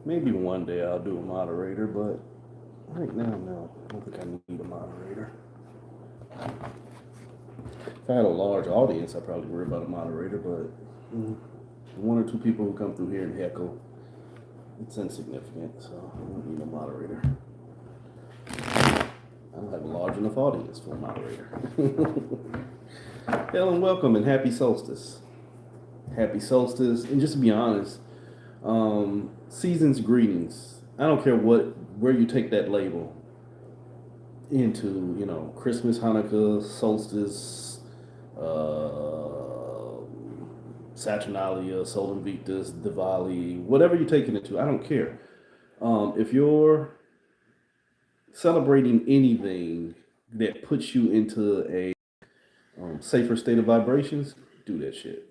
Maybe one day I'll do a moderator, but right now, no. I don't think I need a moderator. If I had a large audience, I'd probably worry about a moderator, but one or two people who come through here and heckle, it's insignificant, so I don't need a moderator. I don't have a large enough audience for a moderator. Hello and welcome and happy solstice. Happy solstice, and just to be honest, season's greetings. I don't care where you take that label into, Christmas, Hanukkah, solstice, Saturnalia, Sol Invictus, Diwali, whatever you take it into. I don't care. If you're celebrating anything that puts you into a safer state of vibrations, do that shit.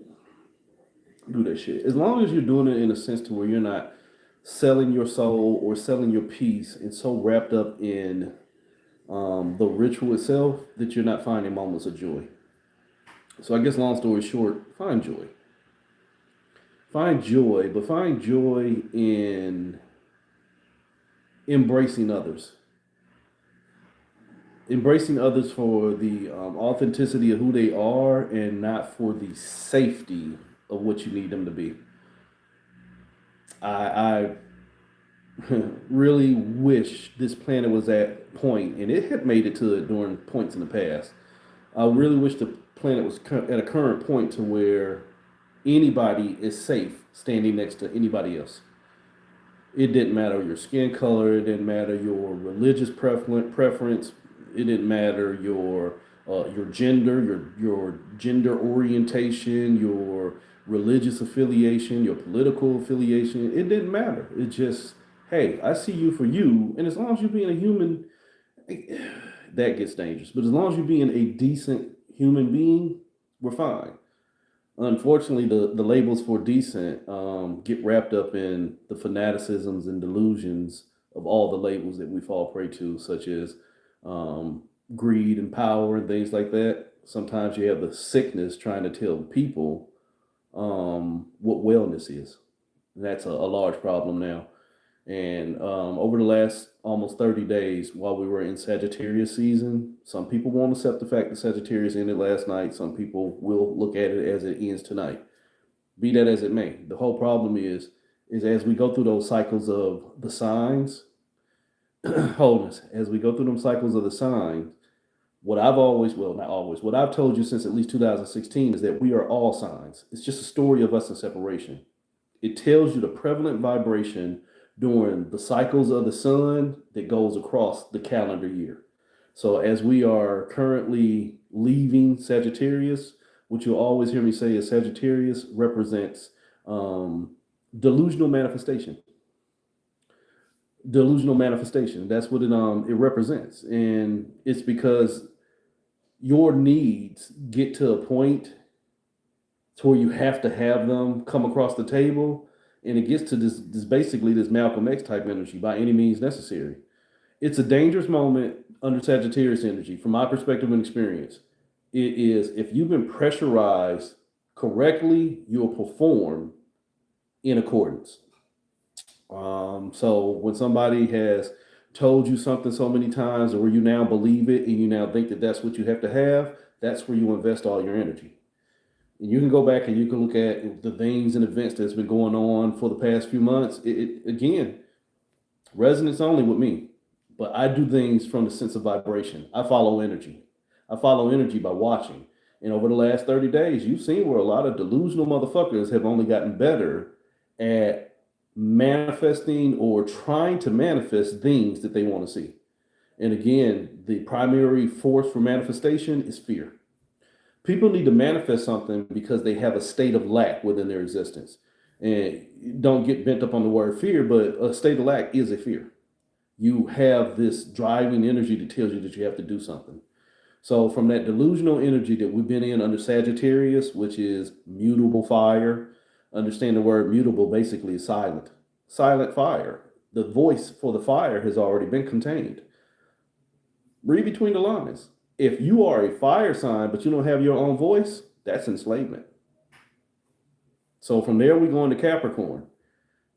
Do that shit. As long as you're doing it in a sense to where you're not selling your soul or selling your peace and so wrapped up in the ritual itself that you're not finding moments of joy. So I guess long story short, find joy. Find joy, but find joy in embracing others. Embracing others for the authenticity of who they are and not for the safety of what you need them to be. I really wish this planet was at point, and it had made it to it during points in the past. I really wish the planet was at a current point to where anybody is safe standing next to anybody else. It didn't matter your skin color. It didn't matter your religious preference. It didn't matter your gender, your gender orientation, your religious affiliation, your political affiliation. It didn't matter. It just, hey, I see you for you, and as long as you're being a human, that gets dangerous. But as long as you're being a decent human being, we're fine. Unfortunately, the labels for decent get wrapped up in the fanaticisms and delusions of all the labels that we fall prey to, such as greed and power and things like that. Sometimes you have the sickness trying to tell people what wellness is. And that's a large problem now. And over the last almost 30 days, while we were in Sagittarius season, some people won't accept the fact that Sagittarius ended last night. Some people will look at it as it ends tonight. Be that as it may. The whole problem is as we go through those cycles of the signs, wholeness, as we go through them cycles of the signs, what I've always, well, not always, what I've told you since at least 2016 is that we are all signs. It's just a story of us in separation. It tells you the prevalent vibration during the cycles of the sun that goes across the calendar year. So as we are currently leaving Sagittarius, what you'll always hear me say is Sagittarius represents delusional manifestation. Delusional manifestation. That's what it represents, and it's because your needs get to a point to where you have to have them come across the table, and it gets to this basically this Malcolm X type energy by any means necessary. It's a dangerous moment under Sagittarius energy, from my perspective and experience. It is if you've been pressurized correctly, you'll perform in accordance. So when somebody has told you something so many times, or you now believe it and you now think that that's what you have, that's where you invest all your energy. And you can go back and you can look at the things and events that's been going on for the past few months. Again, resonance only with me, but I do things from the sense of vibration. I follow energy. I follow energy by watching. And over the last 30 days, you've seen where a lot of delusional motherfuckers have only gotten better at manifesting or trying to manifest things that they want to see. And again, the primary force for manifestation is fear. People need to manifest something because they have a state of lack within their existence. And don't get bent up on the word fear, but a state of lack is a fear. You have this driving energy that tells you that you have to do something. So from that delusional energy that we've been in under Sagittarius, which is mutable fire, understand the word mutable basically is silent. Silent fire. The voice for the fire has already been contained. Read between the lines. If you are a fire sign, but you don't have your own voice, that's enslavement. So from there, we go into Capricorn.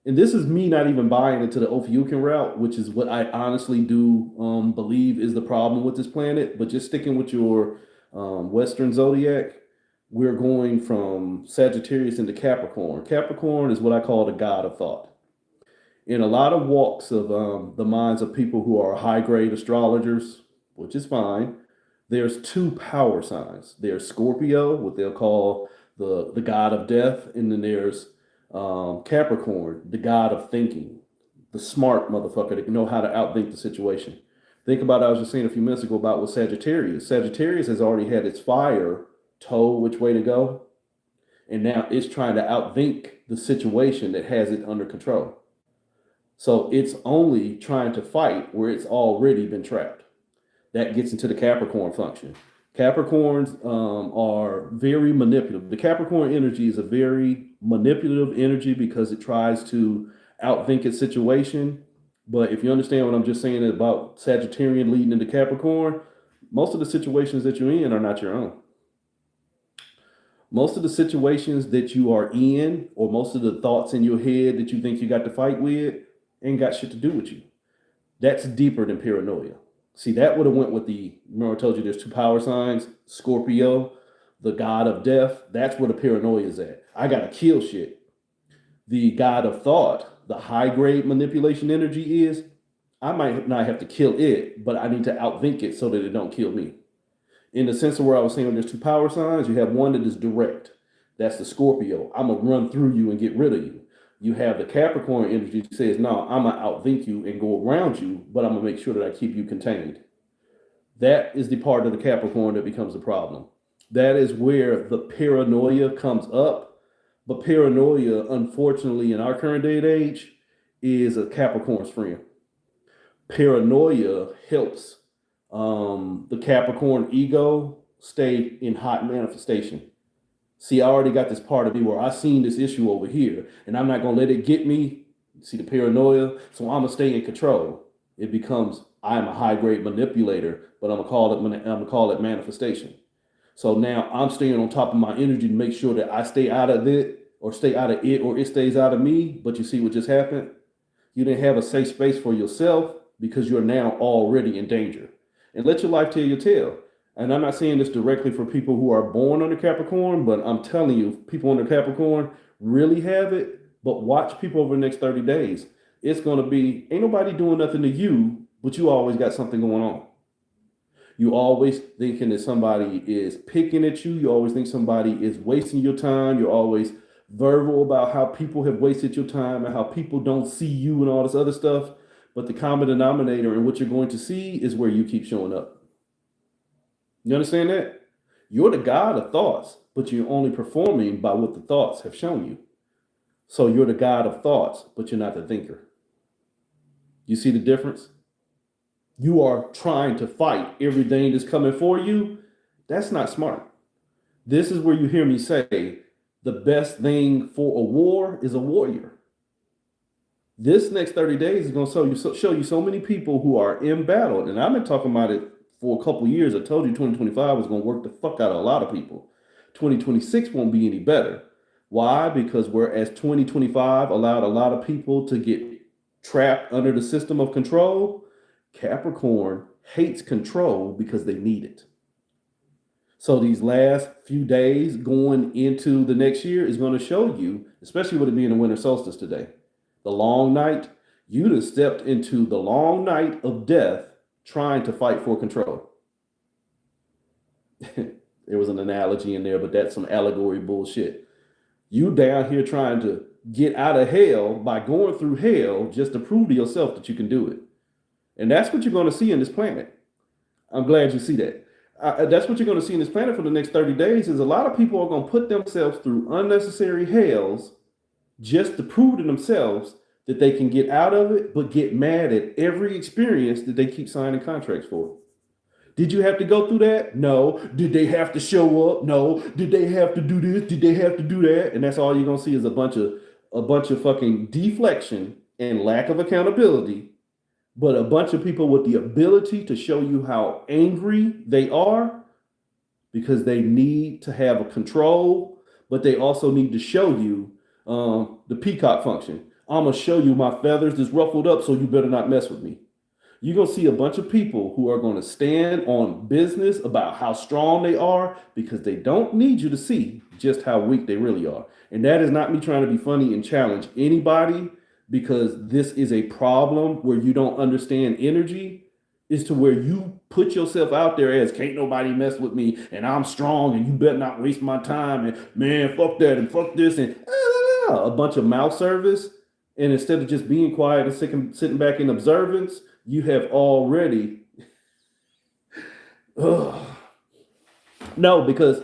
And this is me not even buying into the Ophiuchian route, which is what I honestly do believe is the problem with this planet. But just sticking with your Western zodiac, we're going from Sagittarius into Capricorn. Capricorn is what I call the god of thought. In a lot of walks of the minds of people who are high grade astrologers, which is fine, there's two power signs. There's Scorpio, what they'll call the god of death, and then there's Capricorn, the god of thinking, the smart motherfucker that know how to outthink the situation. Think about I was just saying a few minutes ago about what Sagittarius. Sagittarius has already had its fire told which way to go, and now it's trying to outthink the situation that has it under control. So it's only trying to fight where it's already been trapped. That gets into the Capricorn function. Capricorns are very manipulative. The Capricorn energy is a very manipulative energy because it tries to outthink its situation. But if you understand what I'm just saying about Sagittarian leading into Capricorn, most of the situations that you're in are not your own. Most of the situations that you are in, or most of the thoughts in your head that you think you got to fight with, ain't got shit to do with you. That's deeper than paranoia. See, that would have went with the, remember I told you there's two power signs, Scorpio, the god of death. That's where the paranoia is at. I gotta kill shit. The god of thought, the high grade manipulation energy is, I might not have to kill it, but I need to outthink it so that it don't kill me. In the sense of where I was saying there's two power signs, you have one that is direct. That's the Scorpio. I'm gonna run through you and get rid of you. You have the Capricorn energy that says, no, I'm gonna outthink you and go around you, but I'm gonna make sure that I keep you contained. That is the part of the Capricorn that becomes the problem. That is where the paranoia comes up. But paranoia, unfortunately, in our current day and age, is a Capricorn's friend. Paranoia helps the Capricorn ego stay in hot manifestation. See, I already got this part of me where I seen this issue over here, and I'm not gonna let it get me. See the paranoia, so I'm gonna stay in control. It becomes I'm a high grade manipulator, but I'm gonna call it manifestation. So now I'm staying on top of my energy to make sure that I stay out of it, or stay out of it, or it stays out of me. But you see what just happened? You didn't have a safe space for yourself because you're now already in danger. And let your life tell your tale. And I'm not saying this directly for people who are born under Capricorn, but I'm telling you, people under Capricorn really have it. But watch people over the next 30 days. It's going to be, ain't nobody doing nothing to you, but you always got something going on. You always thinking that somebody is picking at you. You always think somebody is wasting your time. You're always verbal about how people have wasted your time and how people don't see you and all this other stuff. But the common denominator and what you're going to see is where you keep showing up. You understand that? You're the god of thoughts, but you're only performing by what the thoughts have shown you. So you're the god of thoughts, but you're not the thinker. You see the difference? You are trying to fight everything that's coming for you. That's not smart. This is where you hear me say the best thing for a war is a warrior. This next 30 days is going to show you so many people who are in battle. And I've been talking about it for a couple years. I told you 2025 was going to work the fuck out of a lot of people. 2026 won't be any better. Why? Because whereas 2025 allowed a lot of people to get trapped under the system of control, Capricorn hates control because they need it. So these last few days going into the next year is going to show you, especially with it being the winter solstice today, the long night, you'd have stepped into the long night of death trying to fight for control. There was an analogy in there, but that's some allegory bullshit. You down here trying to get out of hell by going through hell just to prove to yourself that you can do it. And that's what you're going to see in this planet. I'm glad you see that. That's what you're going to see in this planet for the next 30 days is a lot of people are going to put themselves through unnecessary hells just to prove to themselves that they can get out of it, but get mad at every experience that they keep signing contracts for. Did you have to go through that? No. Did they have to show up? No. Did they have to do this? Did they have to do that? And that's all you're gonna see is a bunch of fucking deflection and lack of accountability, but a bunch of people with the ability to show you how angry they are because they need to have a control, but they also need to show you the peacock function. I'm gonna show you my feathers is ruffled up, so you better not mess with me. You're gonna see a bunch of people who are gonna stand on business about how strong they are because they don't need you to see just how weak they really are. And that is not me trying to be funny and challenge anybody, because this is a problem where you don't understand energy, is to where you put yourself out there as can't nobody mess with me and I'm strong and you better not waste my time and man, fuck that and fuck this and a bunch of mouth service. And instead of just being quiet and sitting back in observance, you have already ugh. No, because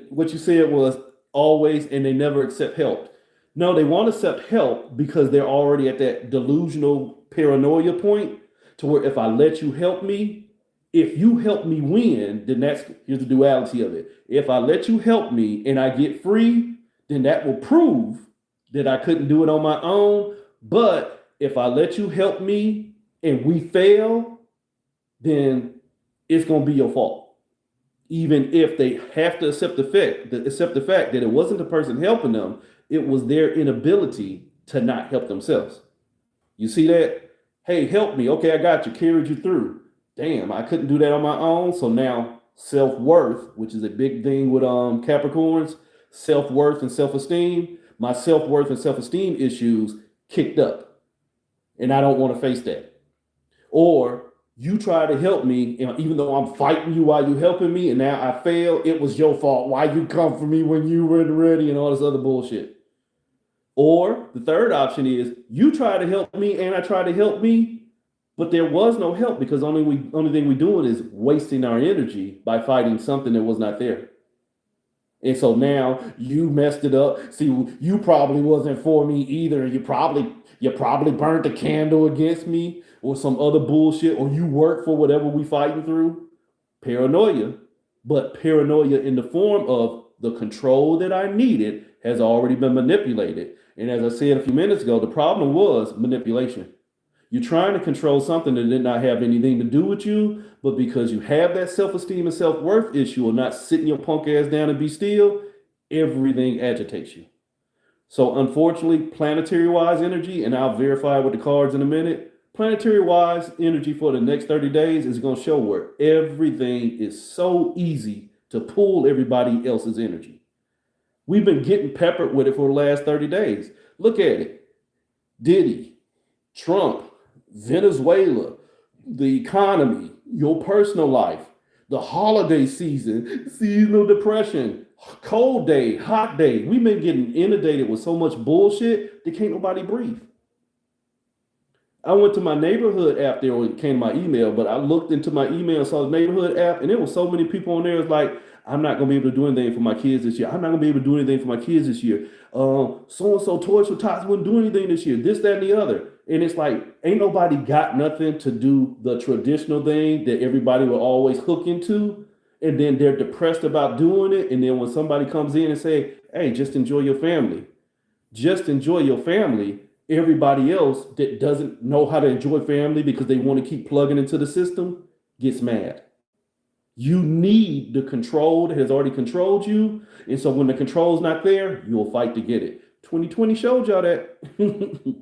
what you said was always, and they never accept help. No, they want to accept help because they're already at that delusional paranoia point to where if I let you help me, if you help me win, then here's the duality of it. If I let you help me and I get free, then that will prove that I couldn't do it on my own. But if I let you help me and we fail, then it's going to be your fault. Even if they have to accept the fact that it wasn't the person helping them, it was their inability to not help themselves. You see that? Hey, help me. Okay, I got you. Carried you through. Damn, I couldn't do that on my own. So now self-worth, which is a big thing with Capricorns, self-worth and self-esteem. My self-worth and self-esteem issues kicked up. And I don't want to face that. Or you try to help me, and even though I'm fighting you while you helping me, and now I fail, it was your fault. Why you come for me when you weren't ready and all this other bullshit. Or the third option is you try to help me and I try to help me, but there was no help because only thing we're doing is wasting our energy by fighting something that was not there. And so now you messed it up. See, you probably wasn't for me either. You probably burnt the candle against me or some other bullshit, or you work for whatever we fighting through. Paranoia, but paranoia in the form of the control that I needed has already been manipulated. And as I said a few minutes ago, the problem was manipulation. You're trying to control something that did not have anything to do with you, but because you have that self-esteem and self-worth issue of not sitting your punk ass down and be still, everything agitates you. So unfortunately, planetary-wise energy, and I'll verify with the cards in a minute, planetary-wise energy for the next 30 days is going to show where everything is so easy to pull everybody else's energy. We've been getting peppered with it for the last 30 days. Look at it. Diddy, Trump, Venezuela, the economy, your personal life, the holiday season, seasonal depression, cold day, hot day. We've been getting inundated with so much bullshit that can't nobody breathe. I went to my neighborhood app there when it came to my email, but I looked into my email and saw the neighborhood app, and there was so many people on there. It's like, I'm not going to be able to do anything for my kids this year. I'm not going to be able to do anything for my kids this year. So-and-so Toys for Tots wouldn't do anything this year. This, that, and the other. And it's like, ain't nobody got nothing to do the traditional thing that everybody will always hook into. And then they're depressed about doing it. And then when somebody comes in and say, hey, just enjoy your family. Just enjoy your family. Everybody else that doesn't know how to enjoy family because they want to keep plugging into the system gets mad. You need the control that has already controlled you. And so when the control's not there, you'll fight to get it. 2020 showed y'all that.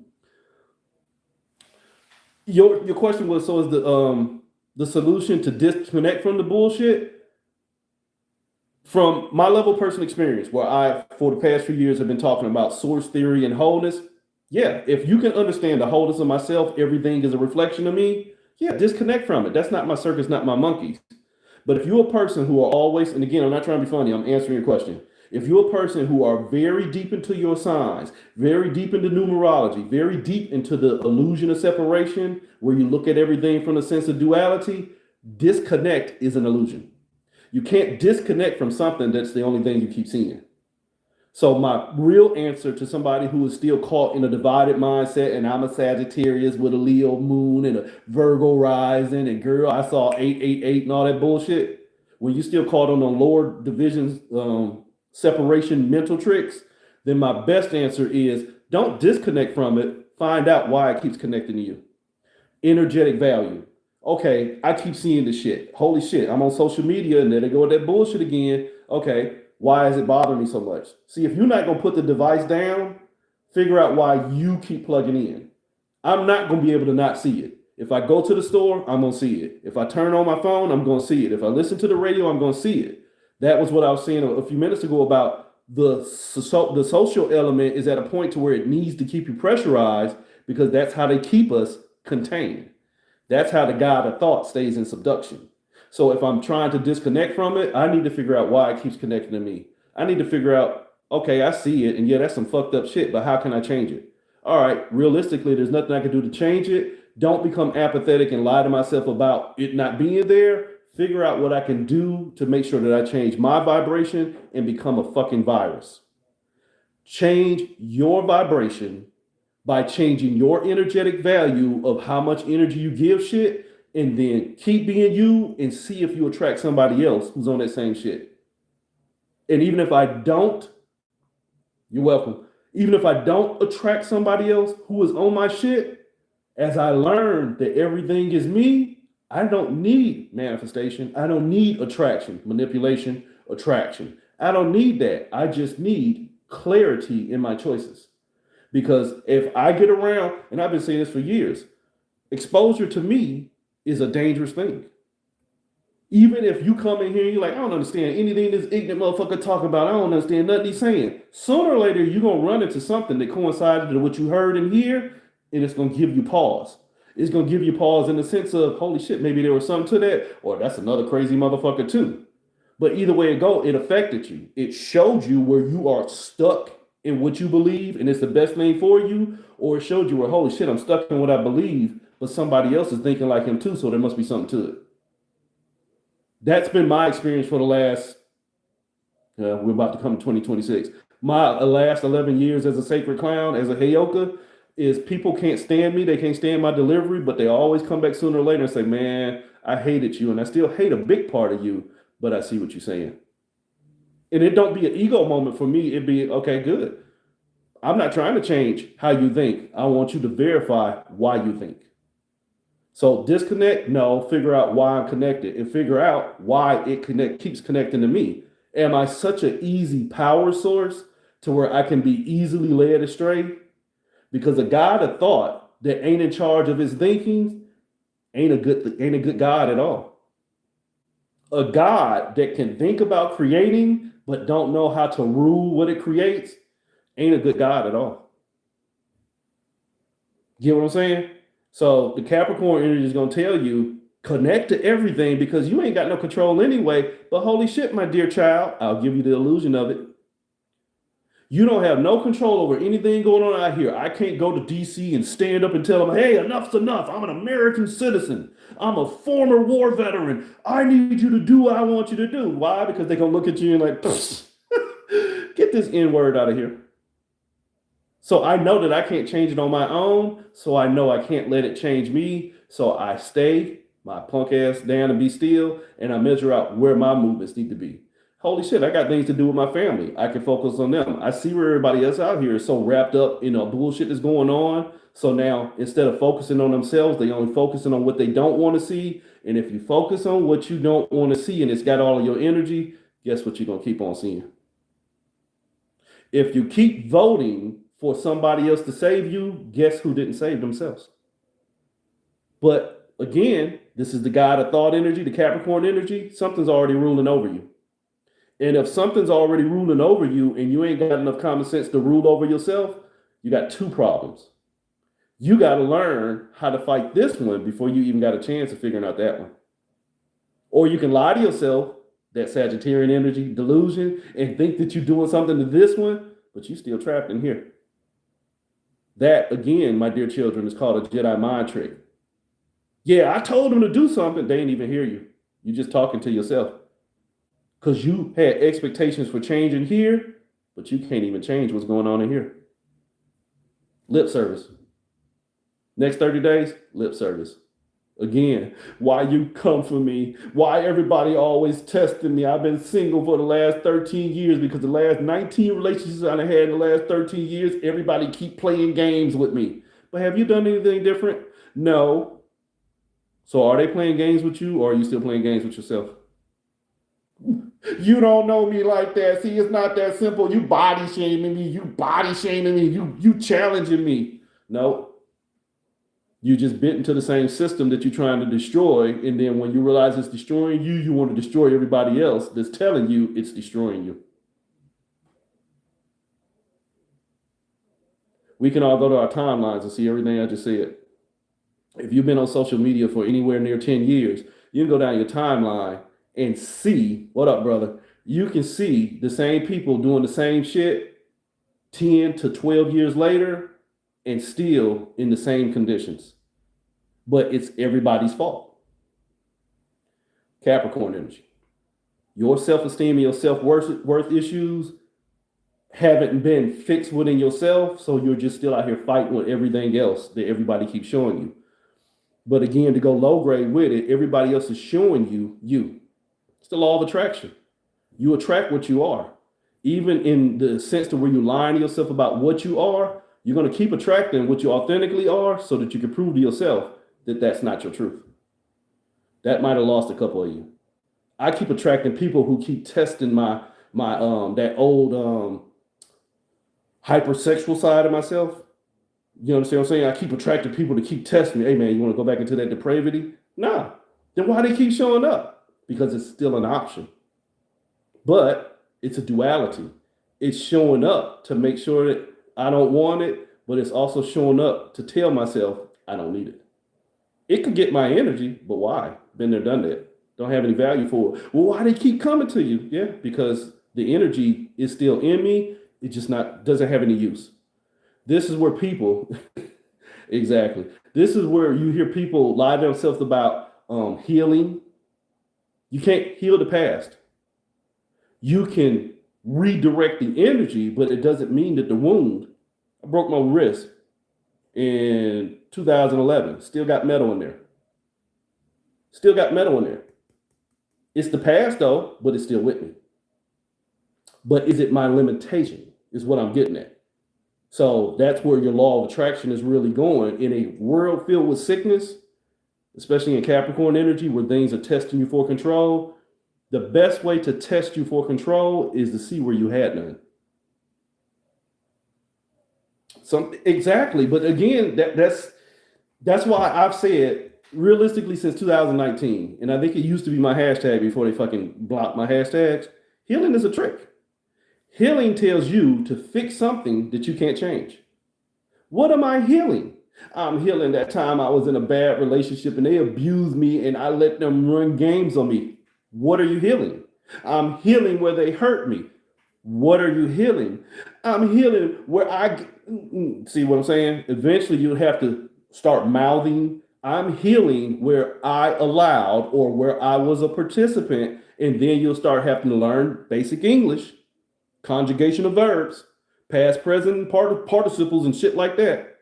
Your question was, so is the solution to disconnect from the bullshit? From my level of personal experience, where I, for the past few years, have been talking about source theory and wholeness. Yeah, if you can understand the wholeness of myself, everything is a reflection of me. Yeah, disconnect from it. That's not my circus, not my monkeys. But if you're a person who are always, and again, I'm not trying to be funny, I'm answering your question. If you're a person who are very deep into your signs, very deep into numerology, very deep into the illusion of separation, where you look at everything from the sense of duality, disconnect is an illusion. You can't disconnect from something that's the only thing you keep seeing. So my real answer to somebody who is still caught in a divided mindset, and I'm a Sagittarius with a Leo moon and a Virgo rising, and girl, I saw 888 and all that bullshit. When you still caught on the lower divisions, separation mental tricks, then my best answer is don't disconnect from it. Find out why it keeps connecting to you. Energetic value. Okay, I keep seeing this shit. Holy shit, I'm on social media and there they go with that bullshit again. Okay, why is it bothering me so much? See, if you're not going to put the device down, Figure out why you keep plugging in. I'm not going to be able to not see it. If I go to the store, I'm going to see it. If I turn on my phone, I'm going to see it. If I listen to the radio, I'm going to see it. That was what I was saying a few minutes ago about the social element is at a point to where it needs to keep you pressurized because that's how they keep us contained. That's how the God of thought stays in subduction. So if I'm trying to disconnect from it, I need to figure out why it keeps connecting to me. I need to figure out, okay, I see it, and yeah, that's some fucked up shit, but how can I change it? All right, realistically, there's nothing I can do to change it. Don't become apathetic and lie to myself about it not being there. Figure out what I can do to make sure that I change my vibration and become a fucking virus. Change your vibration by changing your energetic value of how much energy you give shit, and then keep being you and see if you attract somebody else who's on that same shit. And even if I don't, you're welcome. Even if I don't attract somebody else who is on my shit, as I learn that everything is me, I don't need manifestation. I don't need attraction, manipulation, attraction. I don't need that. I just need clarity in my choices. Because if I get around, and I've been saying this for years, exposure to me is a dangerous thing. Even if you come in here and you're like, I don't understand anything this ignorant motherfucker talking about. I don't understand nothing he's saying. Sooner or later, you're going to run into something that coincided with what you heard and hear, and it's going to give you pause. It's going to give you pause in the sense of, holy shit, maybe there was something to that, or that's another crazy motherfucker too. But either way it go, it affected you. It showed you where you are stuck in what you believe, and it's the best thing for you, or it showed you where, holy shit, I'm stuck in what I believe, but somebody else is thinking like him too, so there must be something to it. That's been my experience for the last, we're about to come to 2026. My last 11 years as a sacred clown, as a Heyoka, is people can't stand me. They can't stand my delivery, but they always come back sooner or later and say, man, I hated you. And I still hate a big part of you, but I see what you're saying. And it don't be an ego moment for me. It'd be, okay, good. I'm not trying to change how you think. I want you to verify why you think. So disconnect, no, figure out why I'm connected and figure out why it keeps connecting to me. Am I such an easy power source to where I can be easily led astray? Because a God of thought that ain't in charge of his thinking ain't a good God at all. A God that can think about creating but don't know how to rule what it creates ain't a good God at all. Get what I'm saying? So the Capricorn energy is going to tell you, connect to everything because you ain't got no control anyway. But holy shit, my dear child, I'll give you the illusion of it. You don't have no control over anything going on out here. I can't go to DC and stand up and tell them, hey, enough's enough. I'm an American citizen. I'm a former war veteran. I need you to do what I want you to do. Why? Because they're going to look at you and like, get this N-word out of here. So I know that I can't change it on my own. So I know I can't let it change me. So I stay my punk ass down and be still. And I measure out where my movements need to be. Holy shit, I got things to do with my family. I can focus on them. I see where everybody else out here is so wrapped up in bullshit that's going on. So now instead of focusing on themselves, they only focusing on what they don't want to see. And if you focus on what you don't want to see and it's got all of your energy, guess what you're going to keep on seeing? If you keep voting for somebody else to save you, guess who didn't save themselves? But again, this is the God of thought energy, the Capricorn energy. Something's already ruling over you. And if something's already ruling over you and you ain't got enough common sense to rule over yourself, you got two problems. You got to learn how to fight this one before you even got a chance of figuring out that one. Or you can lie to yourself, that Sagittarian energy delusion, and think that you're doing something to this one, but you're still trapped in here. That, again, my dear children, is called a Jedi mind trick. Yeah, I told them to do something. They didn't even hear you. You're just talking to yourself. Because you had expectations for change in here, but you can't even change what's going on in here. Lip service. Next 30 days, lip service. Again, why you come for me? Why everybody always testing me? I've been single for the last 13 years because the last 19 relationships I had in the last 13 years, everybody keep playing games with me. But have you done anything different? No. So are they playing games with you or are you still playing games with yourself? You don't know me like that. See, it's not that simple. You body shaming me. You body shaming me. You challenging me. No, you just bit into the same system that you're trying to destroy. And then when you realize it's destroying you, you want to destroy everybody else that's telling you it's destroying you. We can all go to our timelines and see everything I just said. If you've been on social media for anywhere near 10 years, you can go down your timeline and see, what up, brother? You can see the same people doing the same shit 10 to 12 years later and still in the same conditions. But it's everybody's fault. Capricorn energy. Your self-esteem and your self-worth issues haven't been fixed within yourself, so you're just still out here fighting with everything else that everybody keeps showing you. But again, to go low grade with it, everybody else is showing you. It's the law of attraction. You attract what you are. Even in the sense to where you lying to yourself about what you are, you're going to keep attracting what you authentically are so that you can prove to yourself that that's not your truth. That might have lost a couple of you. I keep attracting people who keep testing my that old hypersexual side of myself. You understand what I'm saying? I keep attracting people to keep testing me. Hey man, you want to go back into that depravity? Nah. Then why they keep showing up? Because it's still an option. But it's a duality. It's showing up to make sure that I don't want it, but it's also showing up to tell myself I don't need it. It could get my energy, but why? Been there, done that. Don't have any value for it. Well, why they keep coming to you? Yeah, because the energy is still in me. It just doesn't have any use. This is where people, exactly. This is where you hear people lie to themselves about healing. You can't heal the past. You can redirect the energy, but it doesn't mean that the wound. I broke my wrist in 2011. Still got metal in there. Still got metal in there. It's the past though, but it's still with me. But is it my limitation? Is what I'm getting at. So that's where your law of attraction is really going. In a world filled with sickness, especially in Capricorn energy, where things are testing you for control, the best way to test you for control is to see where you had none. Exactly. But again, that's why I've said realistically since 2019, and I think it used to be my hashtag before they fucking blocked my hashtags, healing is a trick. Healing tells you to fix something that you can't change. What am I healing? I'm healing that time I was in a bad relationship and they abused me and I let them run games on me. What are you healing? I'm healing where they hurt me. What are you healing? I'm healing where see what I'm saying? Eventually you'll have to start mouthing, I'm healing where I allowed or where I was a participant, and then you'll start having to learn basic English, conjugation of verbs, past, present, participles, and shit like that.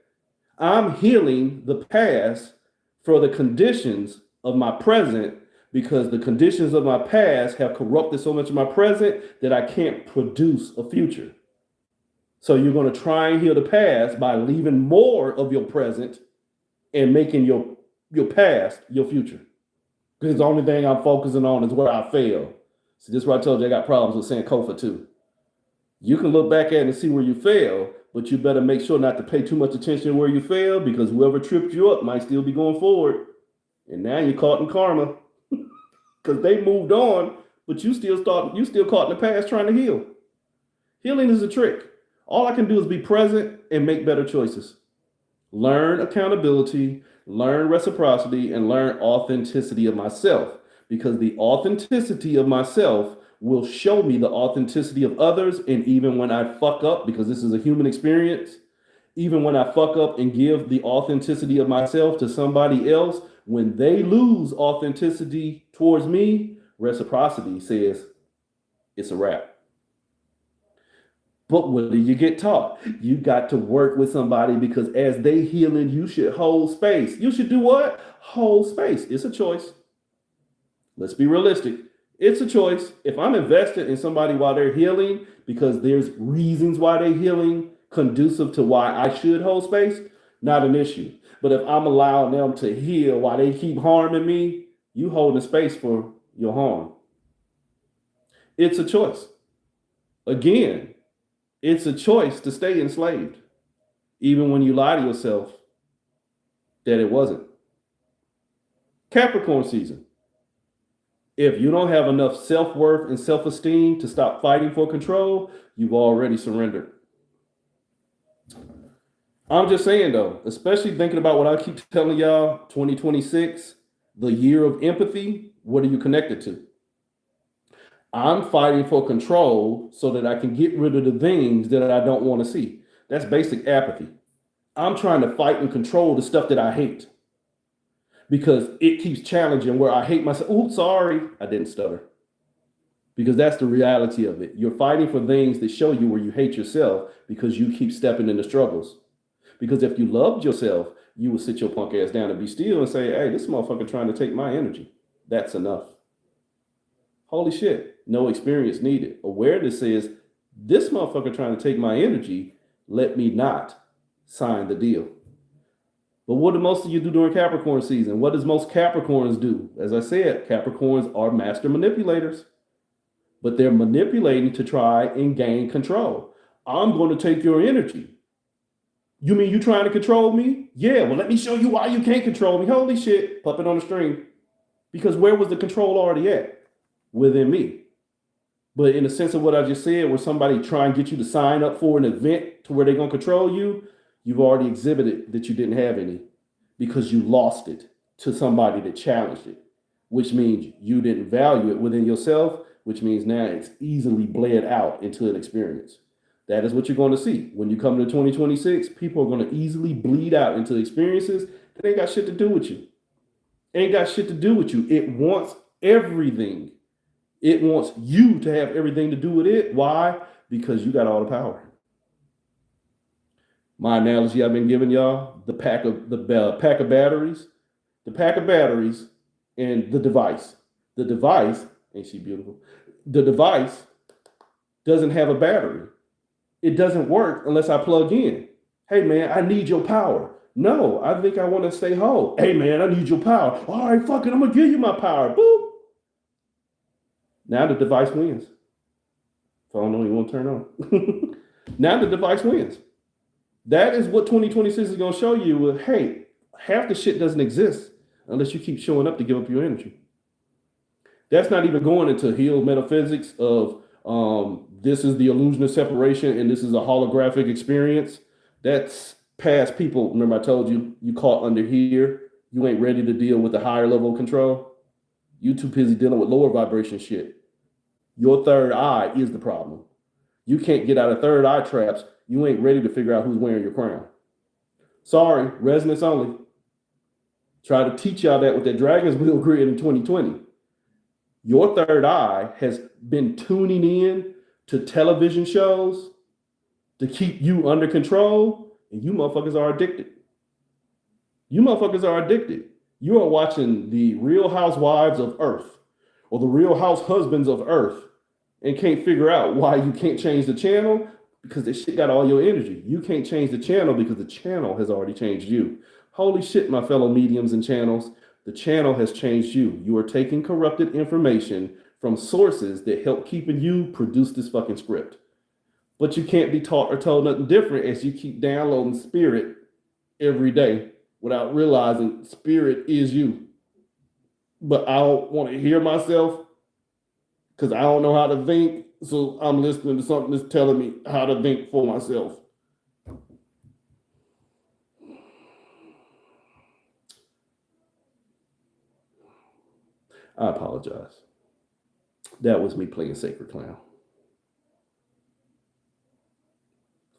I'm healing the past for the conditions of my present because the conditions of my past have corrupted so much of my present that I can't produce a future. So you're going to try and heal the past by leaving more of your present and making your past your future. Because the only thing I'm focusing on is where I fail. See, this is where I told you I got problems with Sankofa too. You can look back at it and see where you fail, but you better make sure not to pay too much attention where you fail because whoever tripped you up might still be going forward. And now you're caught in karma because they moved on, but you still caught in the past trying to heal. Healing is a trick. All I can do is be present and make better choices. Learn accountability, learn reciprocity, and learn authenticity of myself because the authenticity of myself will show me the authenticity of others. And even when I fuck up, because this is a human experience, even when I fuck up and give the authenticity of myself to somebody else, when they lose authenticity towards me, reciprocity says it's a wrap. But what do you get taught? You got to work with somebody because as they healing, you should hold space. You should do what? Hold space. It's a choice. Let's be realistic. It's a choice. If I'm invested in somebody while they're healing because there's reasons why they're healing conducive to why I should hold space, not an issue. But if I'm allowing them to heal while they keep harming me, you holding space for your harm. It's a choice. Again, it's a choice to stay enslaved, even when you lie to yourself that it wasn't. Capricorn season. If you don't have enough self worth and self esteem to stop fighting for control, you've already surrendered. I'm just saying though, especially thinking about what I keep telling y'all 2026, the year of empathy, what are you connected to? I'm fighting for control so that I can get rid of the things that I don't want to see. That's basic apathy. I'm trying to fight and control the stuff that I hate because it keeps challenging where I hate myself. Oops, sorry, I didn't stutter. Because that's the reality of it. You're fighting for things that show you where you hate yourself because you keep stepping into struggles. Because if you loved yourself, you would sit your punk ass down and be still and say, hey, this motherfucker trying to take my energy. That's enough. Holy shit, no experience needed. Awareness says, this motherfucker trying to take my energy, let me not sign the deal. But what do most of you do during Capricorn season? What does most Capricorns do? As I said, Capricorns are master manipulators, but they're manipulating to try and gain control. I'm going to take your energy. You mean you trying to control me? Yeah, well, let me show you why you can't control me. Holy shit, puppet on the string. Because where was the control already at? Within me. But in the sense of what I just said, where somebody try and get you to sign up for an event to where they're going to control you, you've already exhibited that you didn't have any because you lost it to somebody that challenged it, which means you didn't value it within yourself, which means now it's easily bled out into an experience. That is what you're going to see. When you come to 2026, people are going to easily bleed out into experiences that ain't got shit to do with you. Ain't got shit to do with you. It wants everything. It wants you to have everything to do with it. Why? Because you got all the power. My analogy I've been giving y'all: the pack of batteries, and the device. The device, ain't she beautiful? The device doesn't have a battery. It doesn't work unless I plug in. Hey man, I need your power. No, I think I want to stay whole. Hey man, I need your power. All right, fuck it, I'm gonna give you my power. Boop. Now the device wins. Phone don't even want to turn on. Now the device wins. That is what 2026 is going to show you. With, hey, half the shit doesn't exist unless you keep showing up to give up your energy. That's not even going into healed metaphysics of this is the illusion of separation and this is a holographic experience. That's past people. Remember I told you, you caught under here. You ain't ready to deal with the higher level of control. You too busy dealing with lower vibration shit. Your third eye is the problem. You can't get out of third eye traps. You ain't ready to figure out who's wearing your crown. Sorry, resonance only. Try to teach y'all that with that Dragon's Wheel grid in 2020. Your third eye has been tuning in to television shows to keep you under control, and you motherfuckers are addicted. You motherfuckers are addicted. You are watching the Real Housewives of Earth or the Real House Husbands of Earth and can't figure out why you can't change the channel because this shit got all your energy. You can't change the channel because the channel has already changed you. Holy shit, my fellow mediums and channels. The channel has changed you. You are taking corrupted information from sources that help keeping you produce this fucking script. But you can't be taught or told nothing different as you keep downloading spirit every day without realizing spirit is you. But I don't want to hear myself because I don't know how to think. So I'm listening to something that's telling me how to think for myself. I apologize. That was me playing Sacred Clown.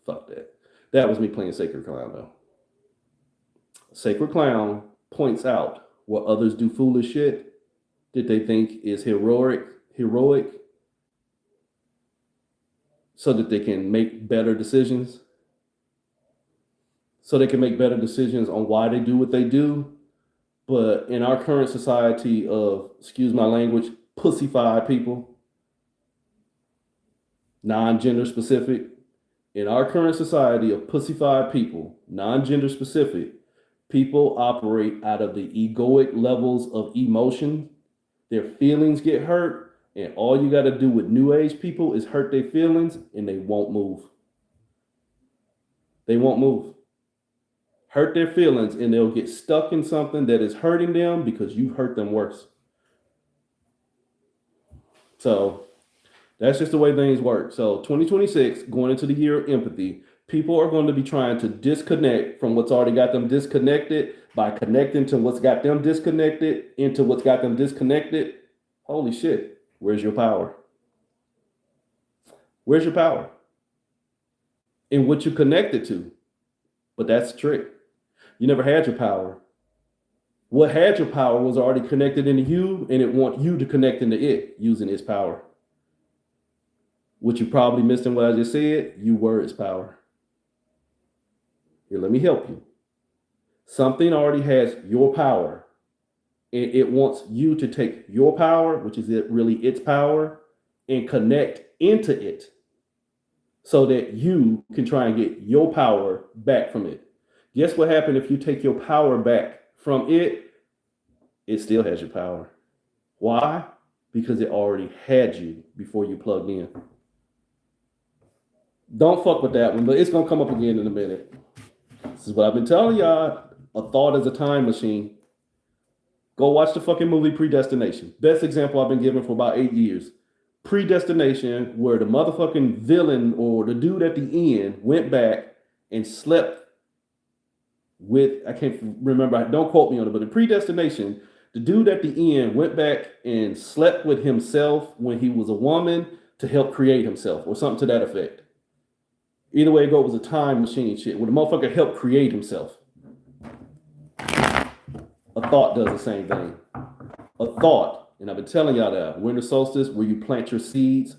Fuck that. That was me playing Sacred Clown, though. Sacred Clown points out what others do foolish shit that they think is heroic, so that they can make better decisions. So they can make better decisions on why they do what they do. But in our current society of, excuse my language, pussified people, non-gender specific, in our current society of pussified people, non-gender specific, people operate out of the egoic levels of emotion. Their feelings get hurt, And all you got to do with new age people is hurt their feelings and they won't move. They won't move. Hurt their feelings and they'll get stuck in something that is hurting them because you hurt them worse. So that's just the way things work. So 2026, going into the year of empathy, people are going to be trying to disconnect from what's already got them disconnected by connecting to what's got them disconnected into what's got them disconnected. Holy shit, where's your power? Where's your power? And what you connected to. But that's the trick. You never had your power. What had your power was already connected into you, and it wants you to connect into it using its power. What you probably missed in what I just said, you were its power. Here, let me help you. Something already has your power, and it wants you to take your power, which is really its power, and connect into it so that you can try and get your power back from it. Guess what happened if you take your power back from it? It still has your power. Why? Because it already had you before you plugged in. Don't fuck with that one, but it's going to come up again in a minute. This is what I've been telling y'all. A thought is a time machine. Go watch the fucking movie Predestination. Best example I've been given for about 8 years. Predestination, where the motherfucking villain or the dude at the end went back and slept with, I can't remember, don't quote me on it, but in Predestination, the dude at the end went back and slept with himself when he was a woman to help create himself or something to that effect. Either way it goes, it was a time machine shit where the motherfucker helped create himself. A thought does the same thing. A thought, and I've been telling y'all that winter solstice, where you plant your seeds,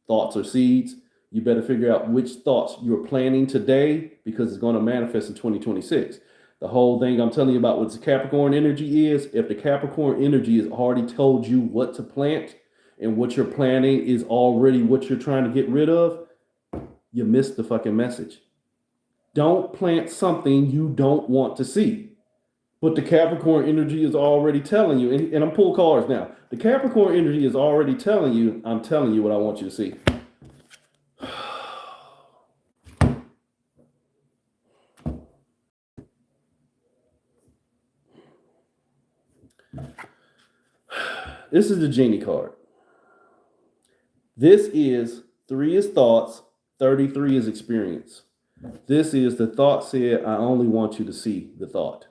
thoughts are seeds. You better figure out which thoughts you're planting today because it's going to manifest in 2026. The whole thing I'm telling you about what the Capricorn energy is, if the Capricorn energy has already told you what to plant and what you're planting is already what you're trying to get rid of, you missed the fucking message. Don't plant something you don't want to see. But the Capricorn energy is already telling you, and I'm pulling cards now. The Capricorn energy is already telling you, I'm telling you what I want you to see. This is the genie card. This is 3 is thoughts, 33 is experience. This is the thought said, I only want you to see the thought.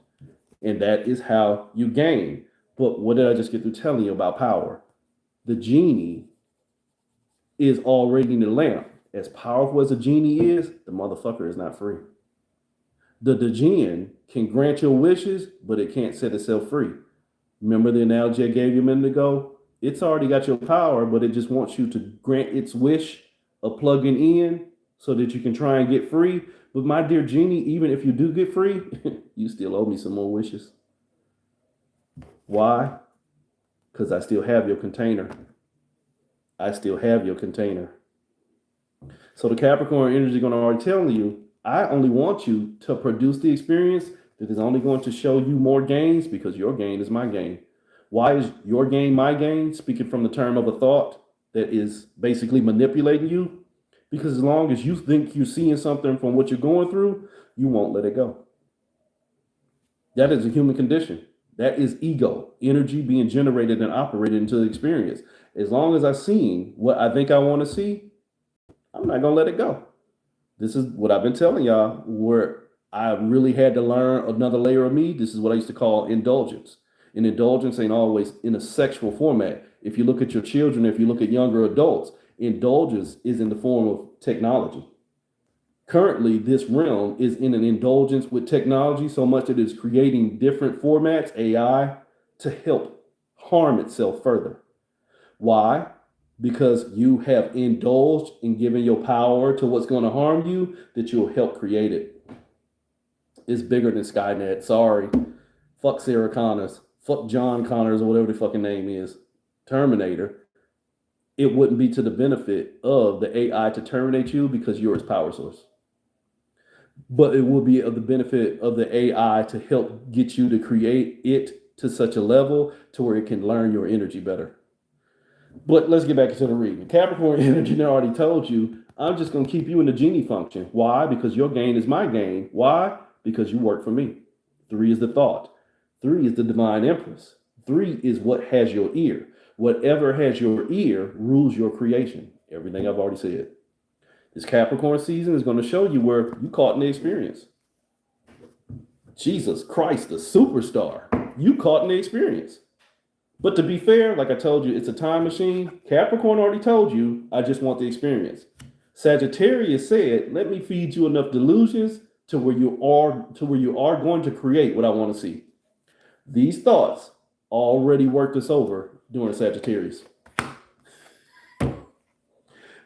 And that is how you gain. But what did I just get through telling you about power? The genie is already in the lamp. As powerful as a genie is, the motherfucker is not free. The jinn can grant your wishes, but it can't set itself free. Remember the analogy I gave you a minute ago? It's already got your power, but it just wants you to grant its wish of plugging in so that you can try and get free. But my dear genie, even if you do get free, you still owe me some more wishes. Why? Because I still have your container. I still have your container. So the Capricorn energy is going to already tell you, I only want you to produce the experience that is only going to show you more gains because your gain is my gain. Why is your gain my gain? Speaking from the term of a thought that is basically manipulating you. Because as long as you think you're seeing something from what you're going through, you won't let it go. That is a human condition. That is ego, energy being generated and operated into the experience. As long as I'm seeing what I think I want to see, I'm not going to let it go. This is what I've been telling y'all, where I really had to learn another layer of me. This is what I used to call indulgence. And indulgence ain't always in a sexual format. If you look at your children, if you look at younger adults, indulgence is in the form of technology. Currently, this realm is in an indulgence with technology so much that it's creating different formats, AI, to help harm itself further. Why? Because you have indulged in giving your power to what's going to harm you, that you'll help create it. It's bigger than Skynet. Sorry. Fuck Sarah Connors. Fuck John Connors or whatever the fucking name is. Terminator. It wouldn't be to the benefit of the AI to terminate you because you're its power source. But it will be of the benefit of the AI to help get you to create it to such a level to where it can learn your energy better. But let's get back into the reading. Capricorn energy already told you, I'm just going to keep you in the genie function. Why? Because your gain is my gain. Why? Because you work for me. 3 is the thought. 3 is the divine empress. 3 is what has your ear. Whatever has your ear rules your creation. Everything I've already said. This Capricorn season is going to show you where you caught in the experience. Jesus Christ, the superstar. You caught in the experience. But to be fair, like I told you, it's a time machine. Capricorn already told you, I just want the experience. Sagittarius said, let me feed you enough delusions to where you are going to create what I want to see. These thoughts already worked us over during Sagittarius.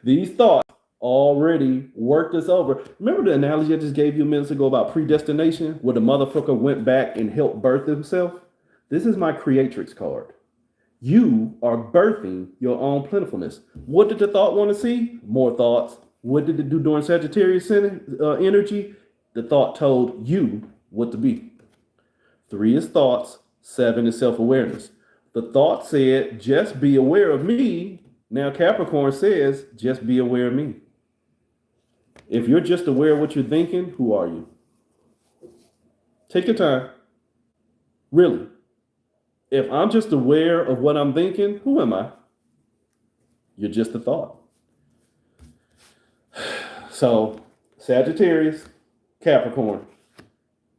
These thoughts already worked us over. Remember the analogy I just gave you minutes ago about predestination, where the motherfucker went back and helped birth himself? This is my creatrix card. You are birthing your own plentifulness. What did the thought want to see? More thoughts. What did it do during Sagittarius energy? The thought told you what to be. 3 is thoughts. 7 is self-awareness. The thought said, just be aware of me. Now Capricorn says, just be aware of me. If you're just aware of what you're thinking, who are you? Take your time. Really. If I'm just aware of what I'm thinking, who am I? You're just a thought. So, Sagittarius, Capricorn.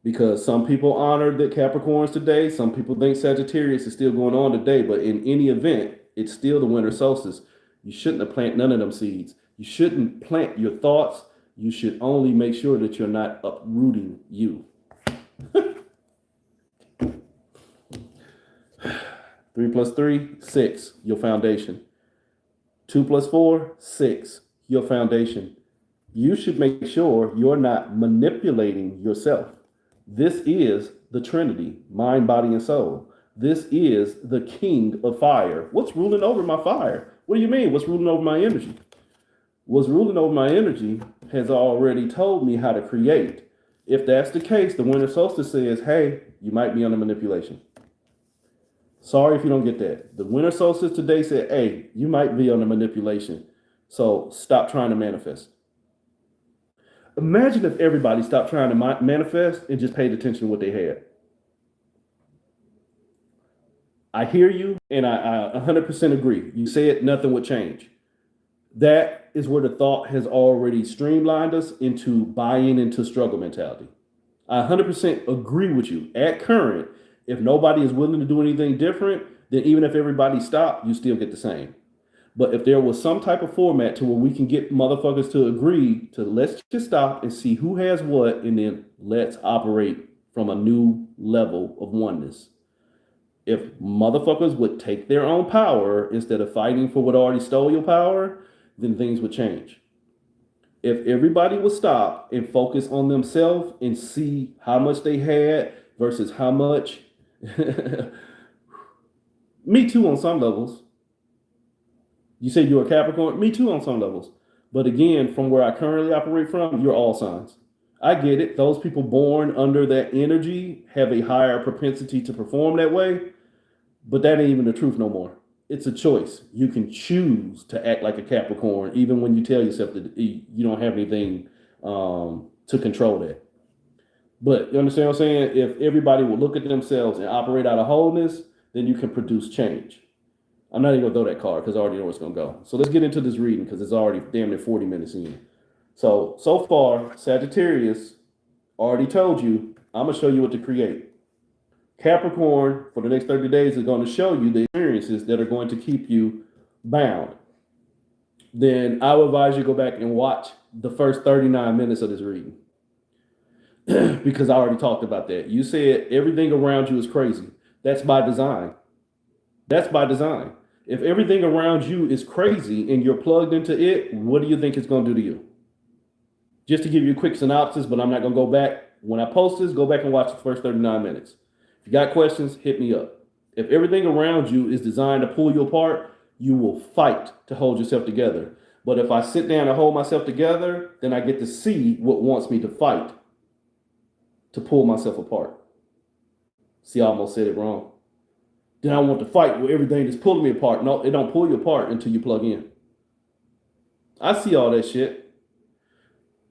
Because some people honor the Capricorns today. Some people think Sagittarius is still going on today. But in any event, it's still the winter solstice. You shouldn't have planted none of them seeds. You shouldn't plant your thoughts. You should only make sure that you're not uprooting you. 3 plus 3, 6, your foundation. 2 plus 4, 6, your foundation. You should make sure you're not manipulating yourself. This is the Trinity, mind, body, and soul. This is the king of fire. What's ruling over my fire? What do you mean? What's ruling over my energy? What's ruling over my energy has already told me how to create. If that's the case, the winter solstice says, hey, you might be under manipulation. Sorry if you don't get that. The winter solstice today said, hey, you might be under manipulation. So stop trying to manifest. Imagine if everybody stopped trying to manifest and just paid attention to what they had. I hear you, and I 100% agree. You said nothing would change. That is where the thought has already streamlined us into buying into struggle mentality. I 100% agree with you. At current, if nobody is willing to do anything different, then even if everybody stopped, you still get the same. But if there was some type of format to where we can get motherfuckers to agree to let's just stop and see who has what, and then let's operate from a new level of oneness. If motherfuckers would take their own power instead of fighting for what already stole your power, then things would change. If everybody would stop and focus on themselves and see how much they had versus how much, me too on some levels. You said you're a Capricorn, me too on some levels. But again, from where I currently operate from, you're all signs. I get it. Those people born under that energy have a higher propensity to perform that way, but that ain't even the truth no more. It's a choice. You can choose to act like a Capricorn, even when you tell yourself that you don't have anything to control that. But you understand what I'm saying? If everybody will look at themselves and operate out of wholeness, then you can produce change. I'm not even going to throw that card because I already know where it's going to go. So let's get into this reading because it's already damn near 40 minutes in. So far, Sagittarius already told you, I'm going to show you what to create. Capricorn, for the next 30 days, is going to show you the experiences that are going to keep you bound. Then I would advise you go back and watch the first 39 minutes of this reading. Because I already talked about that. You said everything around you is crazy. That's by design. That's by design. If everything around you is crazy and you're plugged into it, what do you think it's going to do to you? Just to give you a quick synopsis, but I'm not going to go back. When I post this, go back and watch the first 39 minutes. If you got questions, hit me up. If everything around you is designed to pull you apart, you will fight to hold yourself together. But if I sit down and hold myself together, then I get to see what wants me to fight to pull myself apart. See, I almost said it wrong. Then I want to fight with everything that's pulling me apart. No, it don't pull you apart until you plug in. I see all that shit.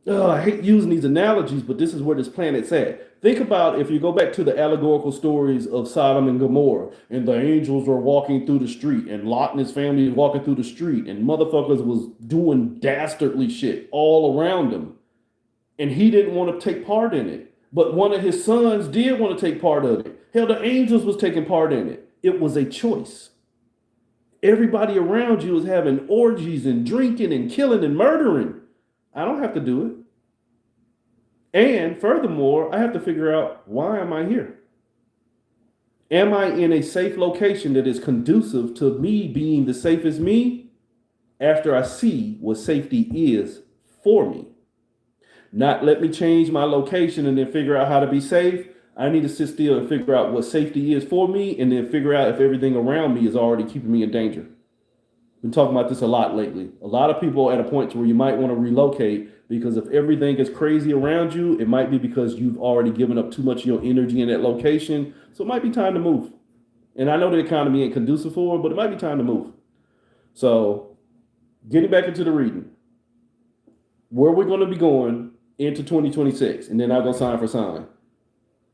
Oh, I hate using these analogies, but this is where this planet's at. Think about if you go back to the allegorical stories of Sodom and Gomorrah, and the angels are walking through the street, and Lot and his family is walking through the street, and motherfuckers was doing dastardly shit all around him, and he didn't want to take part in it. But one of his sons did want to take part of it. Hell, the angels was taking part in it. It was a choice. Everybody around you is having orgies and drinking and killing and murdering. I don't have to do it. And furthermore, I have to figure out, why am I here? Am I in a safe location that is conducive to me being the safest me after I see what safety is for me? Not let me change my location and then figure out how to be safe. I need to sit still and figure out what safety is for me, and then figure out if everything around me is already keeping me in danger. Been talking about this a lot lately. A lot of people are at a point where you might want to relocate, because if everything is crazy around you, it might be because you've already given up too much of your energy in that location. So it might be time to move. And I know the economy ain't conducive for it, but it might be time to move. So getting back into the reading, where we're going to be going into 2026, and then I'll go sign for sign.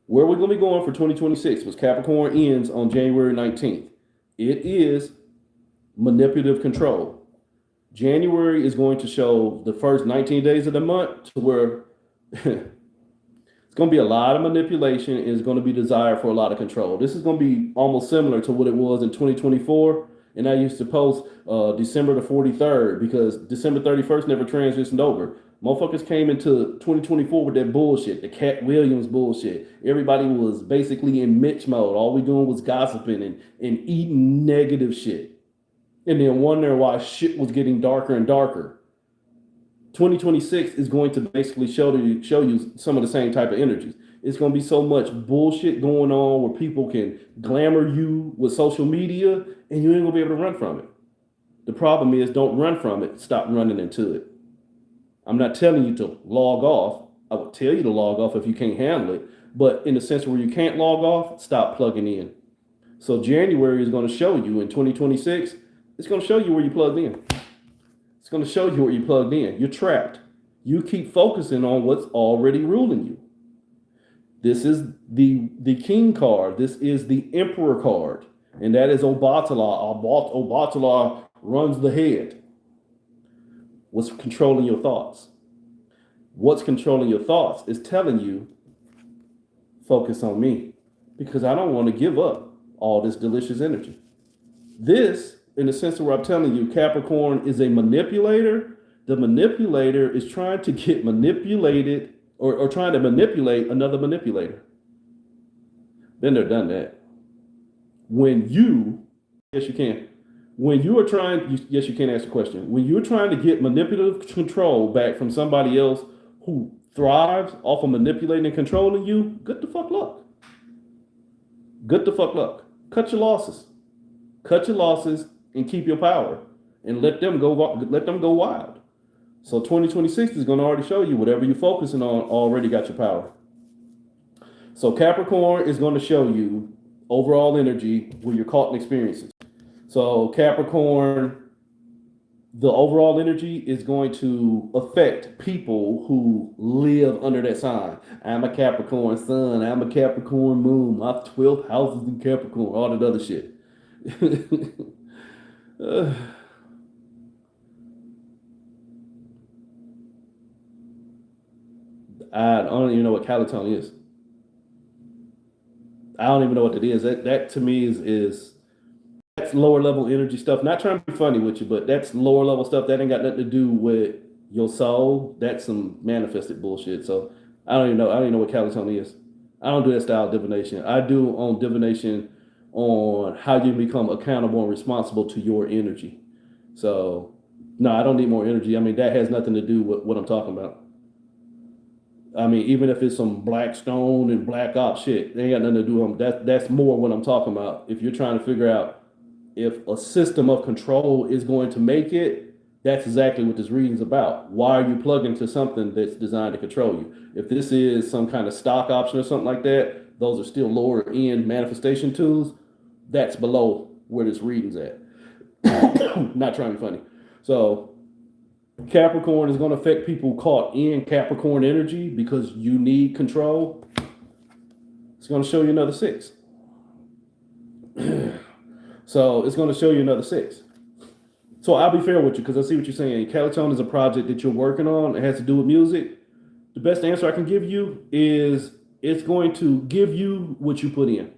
Where we're going to be going for 2026 was Capricorn ends on January 19th. It is manipulative control. January is going to show the first 19 days of the month to where it's going to be a lot of manipulation, and it's going to be desire for a lot of control. This is going to be almost similar to what it was in 2024. And I used to post December the 43rd, because December 31st never transitioned over. Motherfuckers came into 2024 with that bullshit, the Cat Williams bullshit. Everybody was basically in Mitch mode. All we doing was gossiping and eating negative shit. And then wondering why shit was getting darker and darker. 2026 is going to basically show you some of the same type of energies. It's going to be so much bullshit going on where people can glamour you with social media, and you ain't going to be able to run from it. The problem is, don't run from it. Stop running into it. I'm not telling you to log off. I would tell you to log off if you can't handle it. But in the sense where you can't log off, stop plugging in. So January is going to show you in 2026, it's going to show you where you plugged in. It's going to show you where you plugged in. You're trapped. You keep focusing on what's already ruling you. This is the King card. This is the Emperor card. And that is Obatala. Obatala runs the head. What's controlling your thoughts? What's controlling your thoughts is telling you, focus on me, because I don't want to give up all this delicious energy. This, in the sense where I'm telling you, Capricorn is a manipulator. The manipulator is trying to get manipulated, or trying to manipulate another manipulator. Been there, done that. Yes, you can. When you are trying, yes, you can ask a question. When you're trying to get manipulative control back from somebody else who thrives off of manipulating and controlling you, good the fuck luck. Good the fuck luck. Cut your losses. Cut your losses and keep your power, and let them go wild. So 2026 is going to already show you whatever you're focusing on already got your power. So Capricorn is going to show you overall energy where you're caught in experiences. So Capricorn, the overall energy is going to affect people who live under that sign. I'm a Capricorn sun. I'm a Capricorn moon. My 12th house is in Capricorn. All that other shit. I don't even know what calitone is. I don't even know what that is. That to me is that's lower level energy stuff. Not trying to be funny with you, but that's lower level stuff. That ain't got nothing to do with your soul. That's some manifested bullshit. So I don't even know what calitone is. I don't do that style of divination. I do on divination on how you become accountable and responsible to your energy. So no, I don't need more energy. I mean, that has nothing to do with what I'm talking about. I mean, even if it's some black stone and black ops shit, they ain't got nothing to do with them. That's more what I'm talking about. If you're trying to figure out if a system of control is going to make it, that's exactly what this reading's about. Why are you plugging to something that's designed to control you? If this is some kind of stock option or something like that, those are still lower end manifestation tools. That's below where this reading's at. Not trying to be funny. So Capricorn is going to affect people caught in Capricorn energy because you need control. It's going to show you another six. So it's going to show you another six. So I'll be fair with you because I see what you're saying. Calitone is a project that you're working on. It has to do with music. The best answer I can give you is it's going to give you what you put in.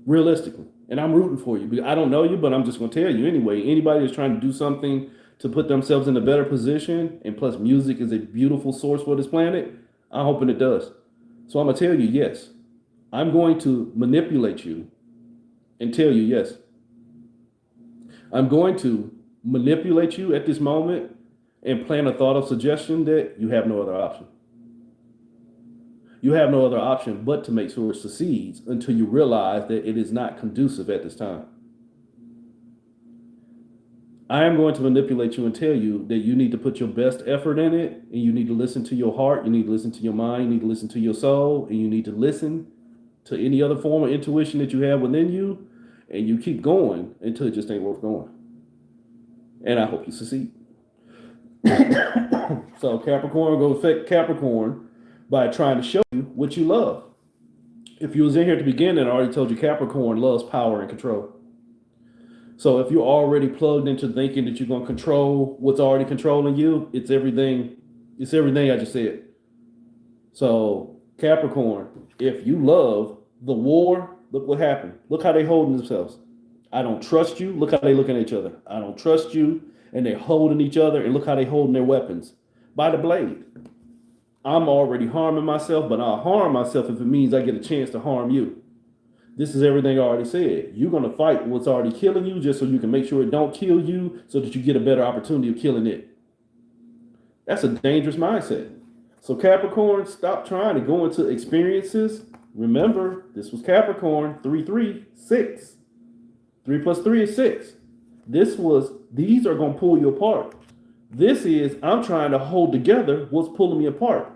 Realistically. And I'm rooting for you. I don't know you, but I'm just going to tell you anyway. Anybody that's trying to do something to put themselves in a better position, and plus music is a beautiful source for this planet, I'm hoping it does. So I'm going to tell you yes. I'm going to manipulate you and tell you yes. I'm going to manipulate you at this moment and plant a thought of suggestion that you have no other option. You have no other option but to make sure it succeeds until you realize that it is not conducive at this time. I am going to manipulate you and tell you that you need to put your best effort in it, and you need to listen to your heart, you need to listen to your mind, you need to listen to your soul, and you need to listen to any other form of intuition that you have within you, and you keep going until it just ain't worth going. And I hope you succeed. So Capricorn will affect Capricorn by trying to show you what you love. If you was in here at the beginning, I already told you Capricorn loves power and control. So if you're already plugged into thinking that you're going to control what's already controlling you, it's everything I just said. So Capricorn, if you love the war, look what happened. Look how they holding themselves. I don't trust you. Look how they looking at each other. I don't trust you. And they're holding each other, and look how they holding their weapons. By the blade. I'm already harming myself, but I'll harm myself if it means I get a chance to harm you. This is everything I already said. You're going to fight what's already killing you just so you can make sure it don't kill you so that you get a better opportunity of killing it. That's a dangerous mindset. So Capricorn, stop trying to go into experiences. Remember, this was Capricorn, 3, 6. 3 plus 3 is 6. These are going to pull you apart. This is, I'm trying to hold together what's pulling me apart.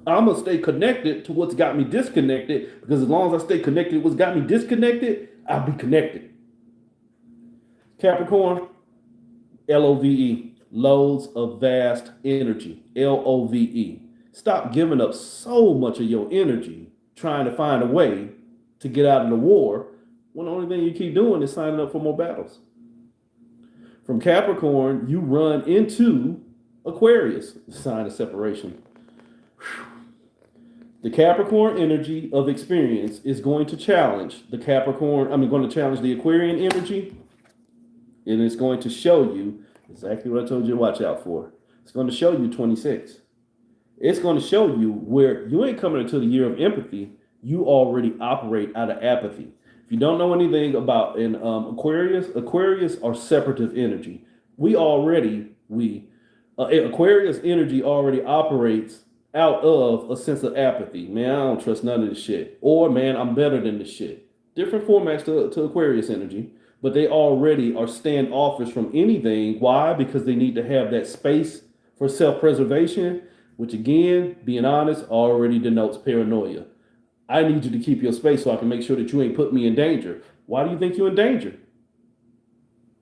I'm going to stay connected to what's got me disconnected, because as long as I stay connected to what's got me disconnected, I'll be connected. Capricorn, LOVE, loads of vast energy, LOVE. Stop giving up so much of your energy trying to find a way to get out of the war when the only thing you keep doing is signing up for more battles. From Capricorn, you run into Aquarius, sign of separation. The Capricorn energy of experience is going to challenge the Aquarian energy, and it's going to show you exactly what I told you to watch out for. It's going to show you 26. It's going to show you where you ain't coming into the year of empathy. You already operate out of apathy. If you don't know anything about Aquarius are separative energy. Aquarius energy already operates out of a sense of apathy. Man, I don't trust none of this shit. Or, man, I'm better than this shit. Different formats to Aquarius energy, but they already are standoffish from anything. Why? Because they need to have that space for self-preservation, which again, being honest, already denotes paranoia. I need you to keep your space so I can make sure that you ain't put me in danger. Why do you think you're in danger?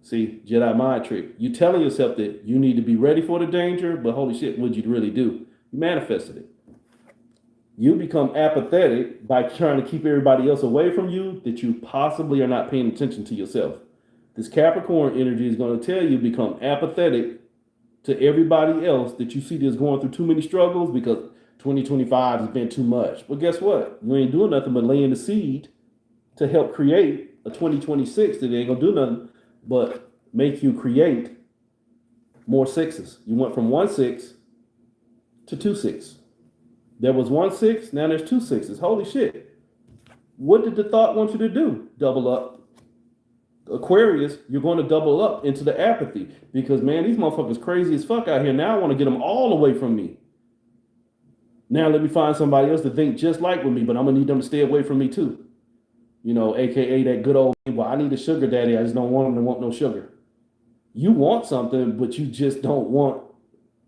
See, Jedi mind trick. You telling yourself that you need to be ready for the danger, but holy shit, what'd you really do? You manifested it. You become apathetic by trying to keep everybody else away from you that you possibly are not paying attention to yourself. This Capricorn energy is going to tell you become apathetic to everybody else that you see that's going through too many struggles because 2025 has been too much. Well, guess what? You ain't doing nothing but laying the seed to help create a 2026 that ain't going to do nothing but make you create more sixes. You went from 1 6 to 2 6. There was 1 6, now there's 2 6s. Holy shit. What did the thought want you to do? Double up. Aquarius, you're going to double up into the apathy because, man, these motherfuckers crazy as fuck out here. Now I want to get them all away from me. Now let me find somebody else to think just like with me, but I'm going to need them to stay away from me too. You know, AKA that good old, well, I need a sugar daddy. I just don't want him to want no sugar. You want something, but you just don't want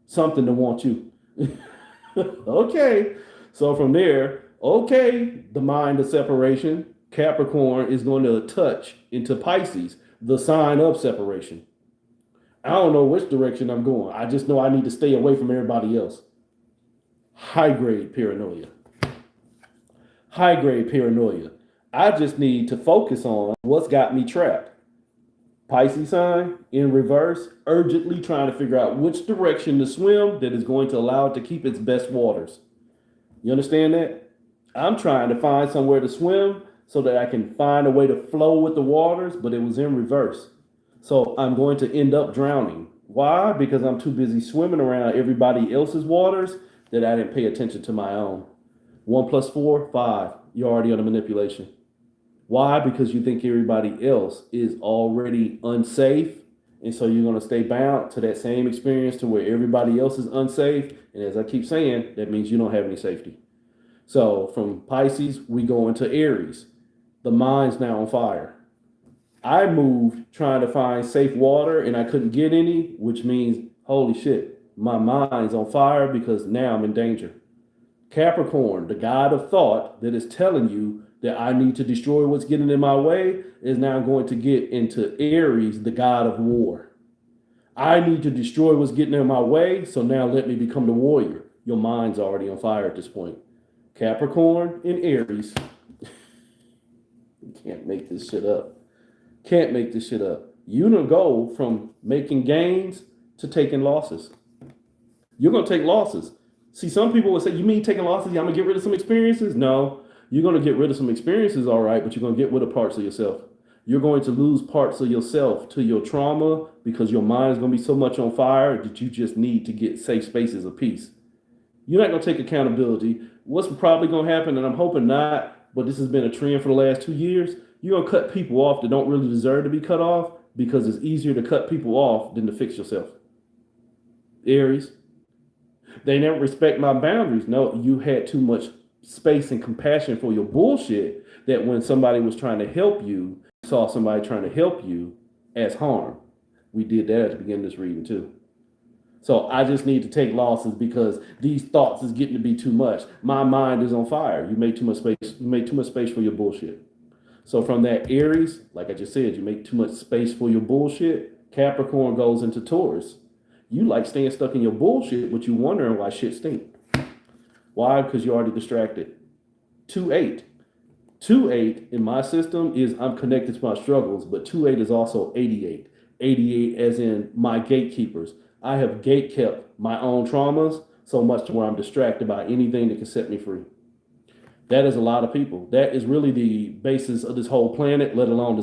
something to want you. Okay. So from there, okay, the mind of separation. Capricorn is going to touch into Pisces, the sign of separation. I don't know which direction I'm going. I just know I need to stay away from everybody else. High grade paranoia. High grade paranoia. I just need to focus on what's got me trapped. Pisces sign in reverse, urgently trying to figure out which direction to swim that is going to allow it to keep its best waters. You understand that? I'm trying to find somewhere to swim so that I can find a way to flow with the waters, but it was in reverse. So I'm going to end up drowning. Why? Because I'm too busy swimming around everybody else's waters that I didn't pay attention to my own. 1 plus 4, 5. You're already under manipulation. Why? Because you think everybody else is already unsafe. And so you're going to stay bound to that same experience to where everybody else is unsafe. And as I keep saying, that means you don't have any safety. So from Pisces, we go into Aries. The mind's now on fire. I moved trying to find safe water and I couldn't get any, which means, holy shit, my mind's on fire because now I'm in danger. Capricorn, the god of thought that is telling you that I need to destroy what's getting in my way, is now going to get into Aries, the god of war. I need to destroy what's getting in my way, so now let me become the warrior. Your mind's already on fire at this point. Capricorn and Aries. You can't make this shit up. Can't make this shit up. You don't go from making gains to taking losses. You're going to take losses. See, some people will say, you mean taking losses? I'm going to get rid of some experiences? No, you're going to get rid of some experiences, all right, but you're going to get rid of parts of yourself. You're going to lose parts of yourself to your trauma because your mind is going to be so much on fire that you just need to get safe spaces of peace. You're not going to take accountability. What's probably going to happen, and I'm hoping not, but this has been a trend for the last 2 years, you're going to cut people off that don't really deserve to be cut off because it's easier to cut people off than to fix yourself. Aries. They never respect my boundaries. No, you had too much space and compassion for your bullshit that when somebody was trying to help you, saw somebody trying to help you as harm. We did that at the beginning of this reading too. So I just need to take losses because these thoughts is getting to be too much. My mind is on fire. You made too much space. You made too much space for your bullshit. So from that Aries, like I just said, you make too much space for your bullshit. Capricorn goes into Taurus. You like staying stuck in your bullshit, but you wondering why shit stink. Why? Because you're already distracted. 2-8. 2-8 in my system is I'm connected to my struggles, but 2-8 is also 88. 88 as in my gatekeepers. I have gate kept my own traumas so much to where I'm distracted by anything that can set me free. That is a lot of people. That is really the basis of this whole planet, let alone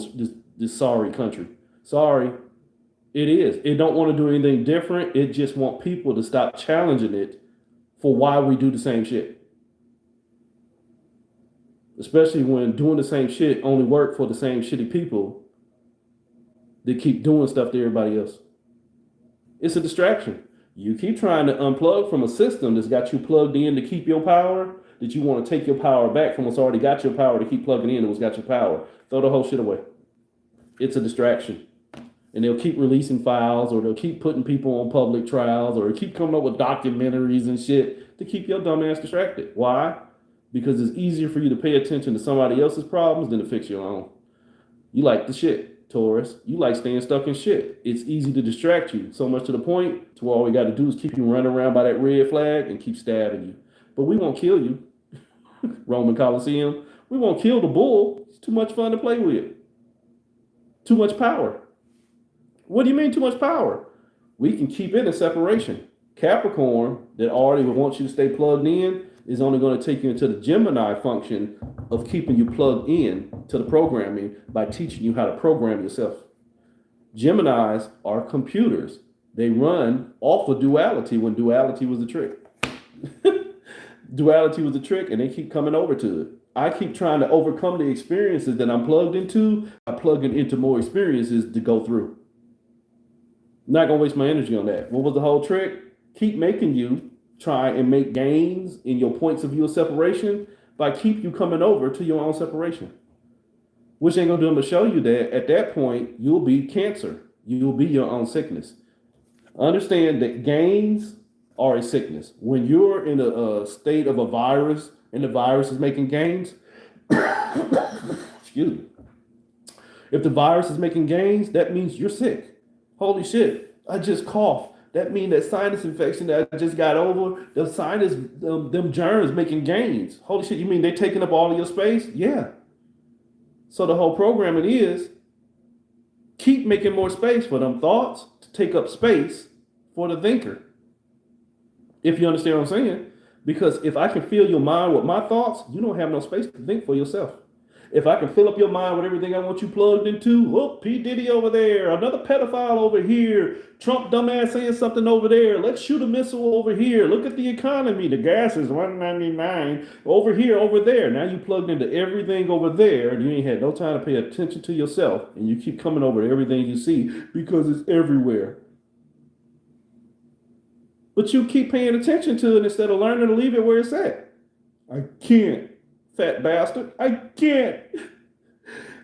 this sorry country. Sorry. It is. It don't want to do anything different. It just want people to stop challenging it for why we do the same shit. Especially when doing the same shit only work for the same shitty people that keep doing stuff to everybody else. It's a distraction. You keep trying to unplug from a system that's got you plugged in to keep your power, that you want to take your power back from what's already got your power to keep plugging in to what's got your power. Throw the whole shit away. It's a distraction. And they'll keep releasing files, or they'll keep putting people on public trials, or keep coming up with documentaries and shit to keep your dumb ass distracted. Why? Because it's easier for you to pay attention to somebody else's problems than to fix your own. You like the shit, Taurus. You like staying stuck in shit. It's easy to distract you, so much to the point to where all we got to do is keep you running around by that red flag and keep stabbing you. But we won't kill you. Roman Coliseum. We won't kill the bull. It's too much fun to play with. Too much power. What do you mean too much power? We can keep it in separation. Capricorn, that already wants you to stay plugged in, is only going to take you into the Gemini function of keeping you plugged in to the programming by teaching you how to program yourself. Geminis are computers. They run off of duality when duality was the trick. Duality was the trick, and they keep coming over to it. I keep trying to overcome the experiences that I'm plugged into by plugging into more experiences to go through. Not going to waste my energy on that. What was the whole trick? Keep making you try and make gains in your points of view of separation by keep you coming over to your own separation. Which ain't going to do them to show you that at that point, you'll be cancer. You'll be your own sickness. Understand that gains are a sickness. When you're in a state of a virus and the virus is making gains, Excuse me. If the virus is making gains, that means you're sick. Holy shit, I just coughed. That means that sinus infection that I just got over, the sinus, them germs making gains. Holy shit, you mean they taking up all of your space? Yeah. So the whole programming is keep making more space for them thoughts to take up space for the thinker. If you understand what I'm saying. Because if I can fill your mind with my thoughts, you don't have no space to think for yourself. If I can fill up your mind with everything I want you plugged into, oh, P. Diddy over there, another pedophile over here, Trump dumbass saying something over there, let's shoot a missile over here, look at the economy, the gas is $1.99, over here, over there. Now you plugged into everything over there, and you ain't had no time to pay attention to yourself, and you keep coming over to everything you see because it's everywhere. But you keep paying attention to it instead of learning to leave it where it's at. I can't. Fat bastard. I can't.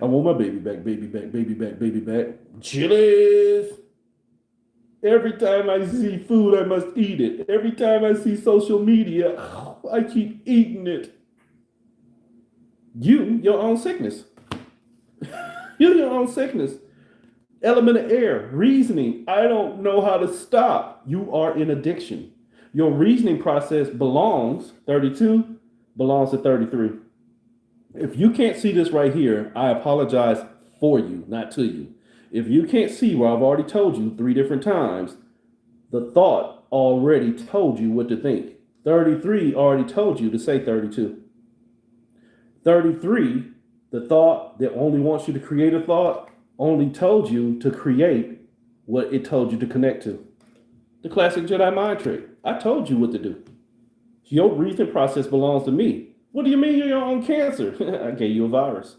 I want my baby back, baby back, baby back, baby back. Chilies. Every time I see food, I must eat it. Every time I see social media, I keep eating it. You, your own sickness. You're your own sickness. Element of air, reasoning. I don't know how to stop. You are in addiction. Your reasoning process belongs, 32, belongs to 33. If you can't see this right here, I apologize for you, not to you. If you can't see where I've already told you 3 different times, the thought already told you what to think. 33 already told you to say 32. 33, the thought that only wants you to create a thought, only told you to create what it told you to connect to. The classic Jedi mind trick. I told you what to do. Your breathing process belongs to me. What do you mean you're your own cancer? I gave you a virus.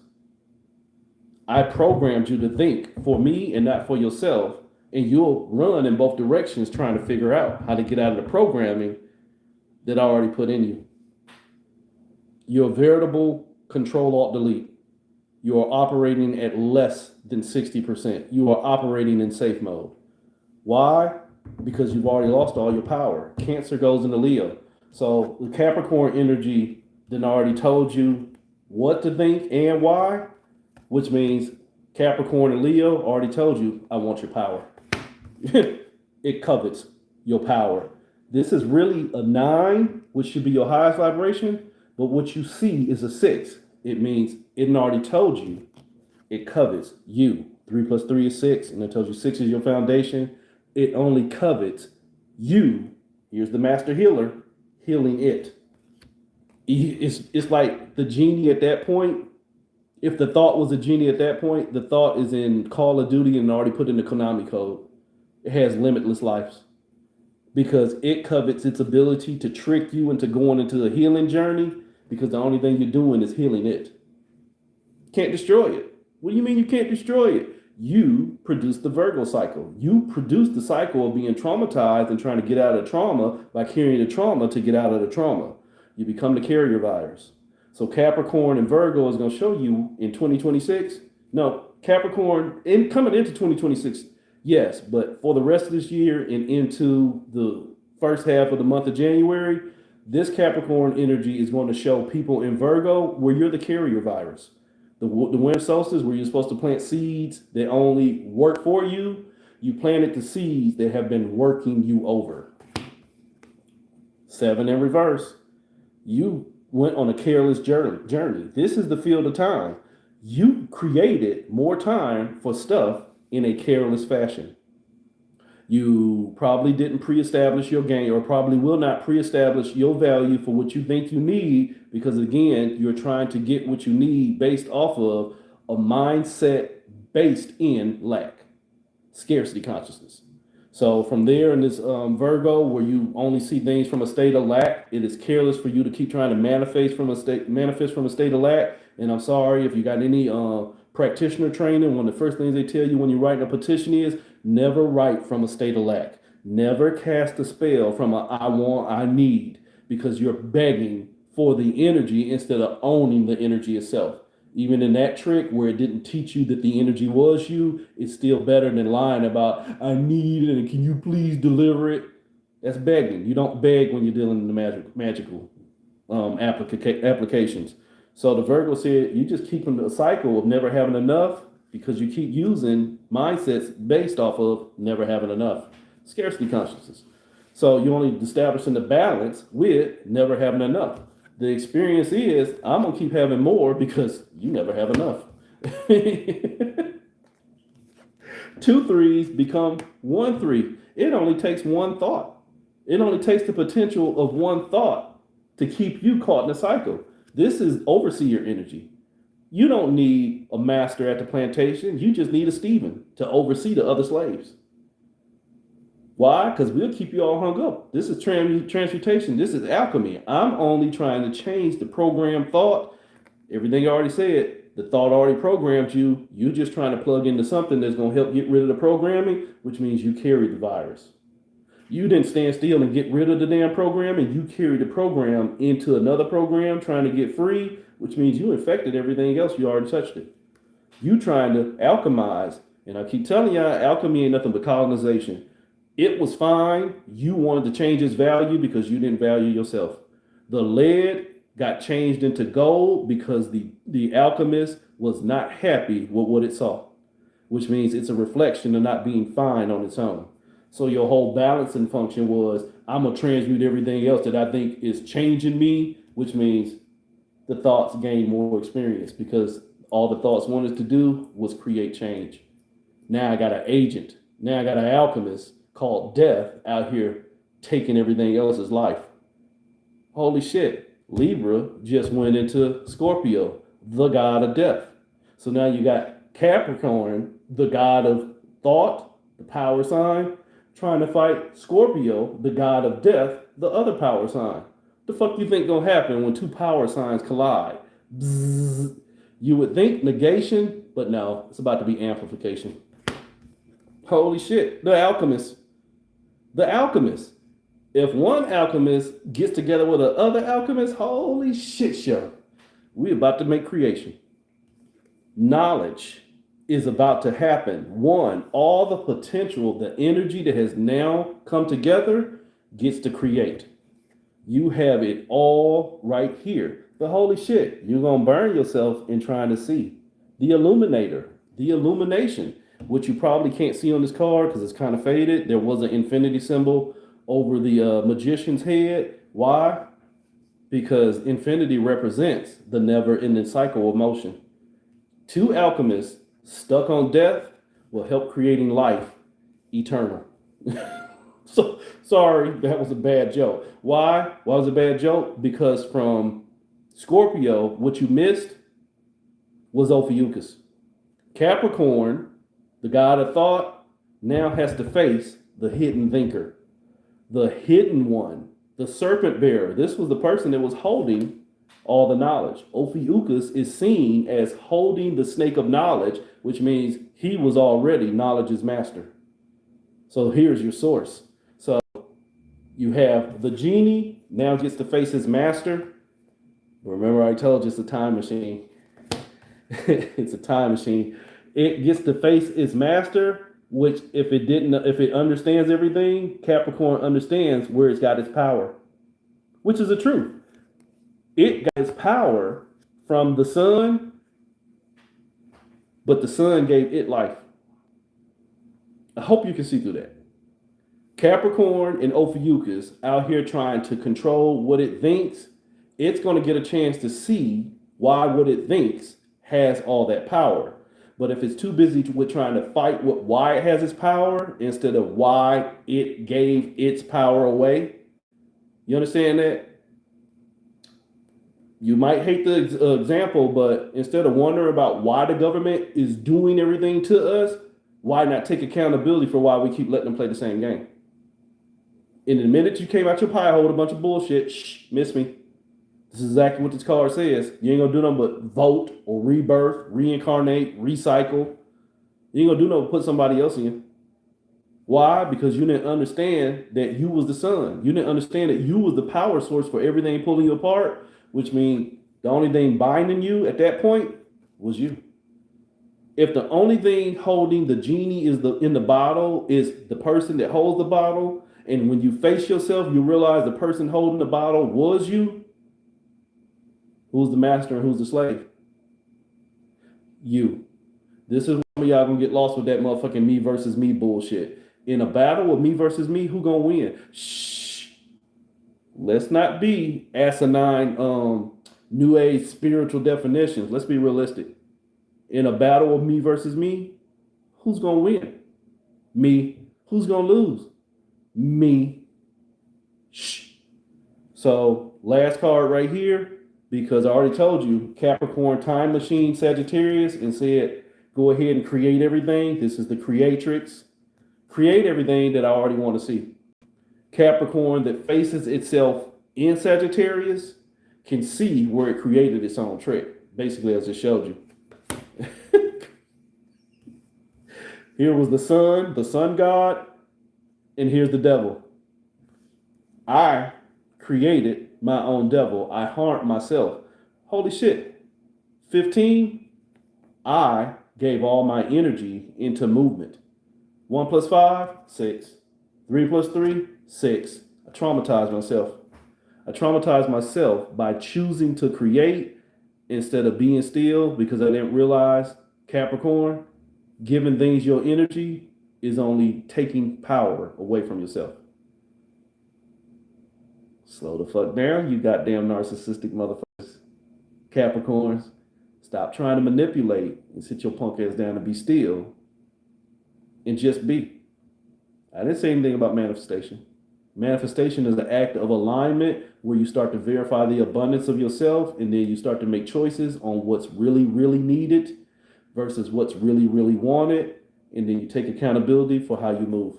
I programmed you to think for me and not for yourself, and you'll run in both directions trying to figure out how to get out of the programming that I already put in you. You're a veritable Control-Alt-Delete. You are operating at less than 60%. You are operating in safe mode. Why? Because you've already lost all your power. Cancer goes into Leo. So the Capricorn energy then already told you what to think and why, which means Capricorn and Leo already told you, I want your power. It covets your power. This is really a 9, which should be your highest vibration, but what you see is a 6. It means it already told you it covets you. 3 plus 3 is 6, and it tells you 6 is your foundation. It only covets you. Here's the master healer healing it. It's like the genie at that point. If the thought was a genie at that point, the thought is in Call of Duty and already put in the Konami code. It has limitless lives because it covets its ability to trick you into going into a healing journey because the only thing you're doing is healing it. Can't destroy it. What do you mean you can't destroy it? You produce the Virgo cycle. You produce the cycle of being traumatized and trying to get out of trauma by carrying the trauma to get out of the trauma. You become the carrier virus. So Capricorn and Virgo is going to show you in 2026. No, Capricorn coming into 2026, yes, but for the rest of this year and into the first half of the month of January, this Capricorn energy is going to show people in Virgo where you're the carrier virus. The winter solstice where you're supposed to plant seeds that only work for you, you planted the seeds that have been working you over. 7 in reverse. You went on a careless journey. This is the field of time. You created more time for stuff in a careless fashion. You probably didn't pre-establish your game or probably will not pre-establish your value for what you think you need because, again, you're trying to get what you need based off of a mindset based in lack, scarcity consciousness. So from there in this Virgo, where you only see things from a state of lack, it is careless for you to keep trying to manifest from a state of lack. And I'm sorry if you got any practitioner training. One of the first things they tell you when you're writing a petition is never write from a state of lack. Never cast a spell from a I want, I need, because you're begging for the energy instead of owning the energy itself. Even in that trick where it didn't teach you that the energy was you, it's still better than lying about, I need it and can you please deliver it? That's begging. You don't beg when you're dealing in the magical applications. So the Virgo said, you just keep in the cycle of never having enough because you keep using mindsets based off of never having enough. Scarcity consciousness. So you're only establishing the balance with never having enough. The experience is, I'm going to keep having more because you never have enough. 2 3s become 1 3. It only takes one thought. It only takes the potential of one thought to keep you caught in a cycle. This is overseer energy. You don't need a master at the plantation. You just need a Stephen to oversee the other slaves. Why? Because we'll keep you all hung up. This is transmutation. This is alchemy. I'm only trying to change the program thought. Everything I already said, the thought already programmed you. You're just trying to plug into something that's going to help get rid of the programming, which means you carry the virus. You didn't stand still and get rid of the damn program, and you carried the program into another program trying to get free, which means you infected everything else. You already touched it. You trying to alchemize. And I keep telling y'all, alchemy ain't nothing but colonization. It was fine. You wanted to change its value because you didn't value yourself. The lead got changed into gold because the alchemist was not happy with what it saw, which means it's a reflection of not being fine on its own. So your whole balancing function was, I'm going to transmute everything else that I think is changing me, which means the thoughts gain more experience because all the thoughts wanted to do was create change. Now I got an agent. Now I got an alchemist called death out here taking everything else's life. Holy shit. Libra just went into Scorpio, the god of death. So now you got Capricorn, the god of thought, the power sign, trying to fight Scorpio, the god of death, the other power sign. The fuck you think gonna happen when two power signs collide? Bzzz. You would think negation, but no, it's about to be amplification. Holy shit, the alchemist. The alchemist. If one alchemist gets together with another alchemist, holy shit show. We're about to make creation. Knowledge is about to happen. One, all the potential, the energy that has now come together gets to create. You have it all right here. But holy shit, you're going to burn yourself in trying to see. The illuminator, the illumination, which you probably can't see on this card because it's kind of faded. There was an infinity symbol over the magician's head. Why? Because infinity represents the never-ending cycle of motion. Two alchemists stuck on death will help creating life eternal. So sorry, that was a bad joke. Why? Why was it a bad joke? Because from Scorpio, what you missed was Ophiuchus. Capricorn, the god of thought, now has to face the hidden thinker, the hidden one, the serpent bearer. This was the person that was holding all the knowledge. Ophiuchus is seen as holding the snake of knowledge, which means he was already knowledge's master. So here's your source. So you have the genie now gets to face his master. Remember, I told you it's a time machine. It's a time machine. It gets to face its master, which if it understands everything, Capricorn understands where it's got its power, which is the truth. It got its power from the sun, but the sun gave it life. I hope you can see through that. Capricorn and Ophiuchus out here trying to control what it thinks. It's going to get a chance to see why what it thinks has all that power. But if it's too busy with trying to fight with why it has its power instead of why it gave its power away, you understand that? You might hate the example, but instead of wondering about why the government is doing everything to us, why not take accountability for why we keep letting them play the same game? In the minute you came out your pie hole with a bunch of bullshit, miss me. This is exactly what this card says. You ain't gonna do nothing but vote or rebirth, reincarnate, recycle. You ain't gonna do nothing but put somebody else in. Why? Because you didn't understand that you was the sun. You didn't understand that you was the power source for everything pulling you apart, which means the only thing binding you at that point was you. If the only thing holding the genie is in the bottle is the person that holds the bottle, and when you face yourself, you realize the person holding the bottle was you, Who's the master and who's the slave? You. This is why y'all gonna get lost with that motherfucking me versus me bullshit. In a battle of me versus me, who gonna win? Shh. Let's not be asinine, new age spiritual definitions. Let's be realistic. In a battle of me versus me, who's gonna win? Me. Who's gonna lose? Me. Shh. So last card right here, because I already told you, Capricorn time machine Sagittarius, and said, go ahead and create everything. This is the creatrix. Create everything that I already want to see. Capricorn that faces itself in Sagittarius can see where it created its own trick. Basically, as I showed you. Here was the sun god, and here's the devil. I created my own devil. I harmed myself. Holy shit. 15, I gave all my energy into movement. 1 plus 5, 6. 3 plus 3, 6. I traumatized myself. I traumatized myself by choosing to create instead of being still, because I didn't realize, Capricorn, giving things your energy is only taking power away from yourself. Slow the fuck down, you goddamn narcissistic motherfuckers. Capricorns, stop trying to manipulate and sit your punk ass down and be still and just be. I didn't say anything about manifestation. Manifestation is an act of alignment where you start to verify the abundance of yourself, and then you start to make choices on what's really, really needed versus what's really, really wanted. And then you take accountability for how you move.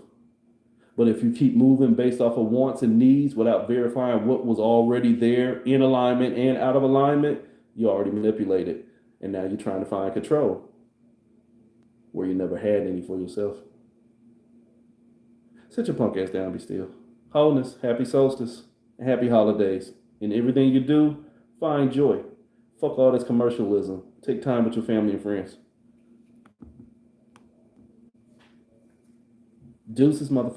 But if you keep moving based off of wants and needs without verifying what was already there in alignment and out of alignment, you already manipulated. And now you're trying to find control where you never had any for yourself. Sit your punk ass down, be still. Wholeness, happy solstice, and happy holidays. In everything you do, find joy. Fuck all this commercialism. Take time with your family and friends. Deuces, motherfucker.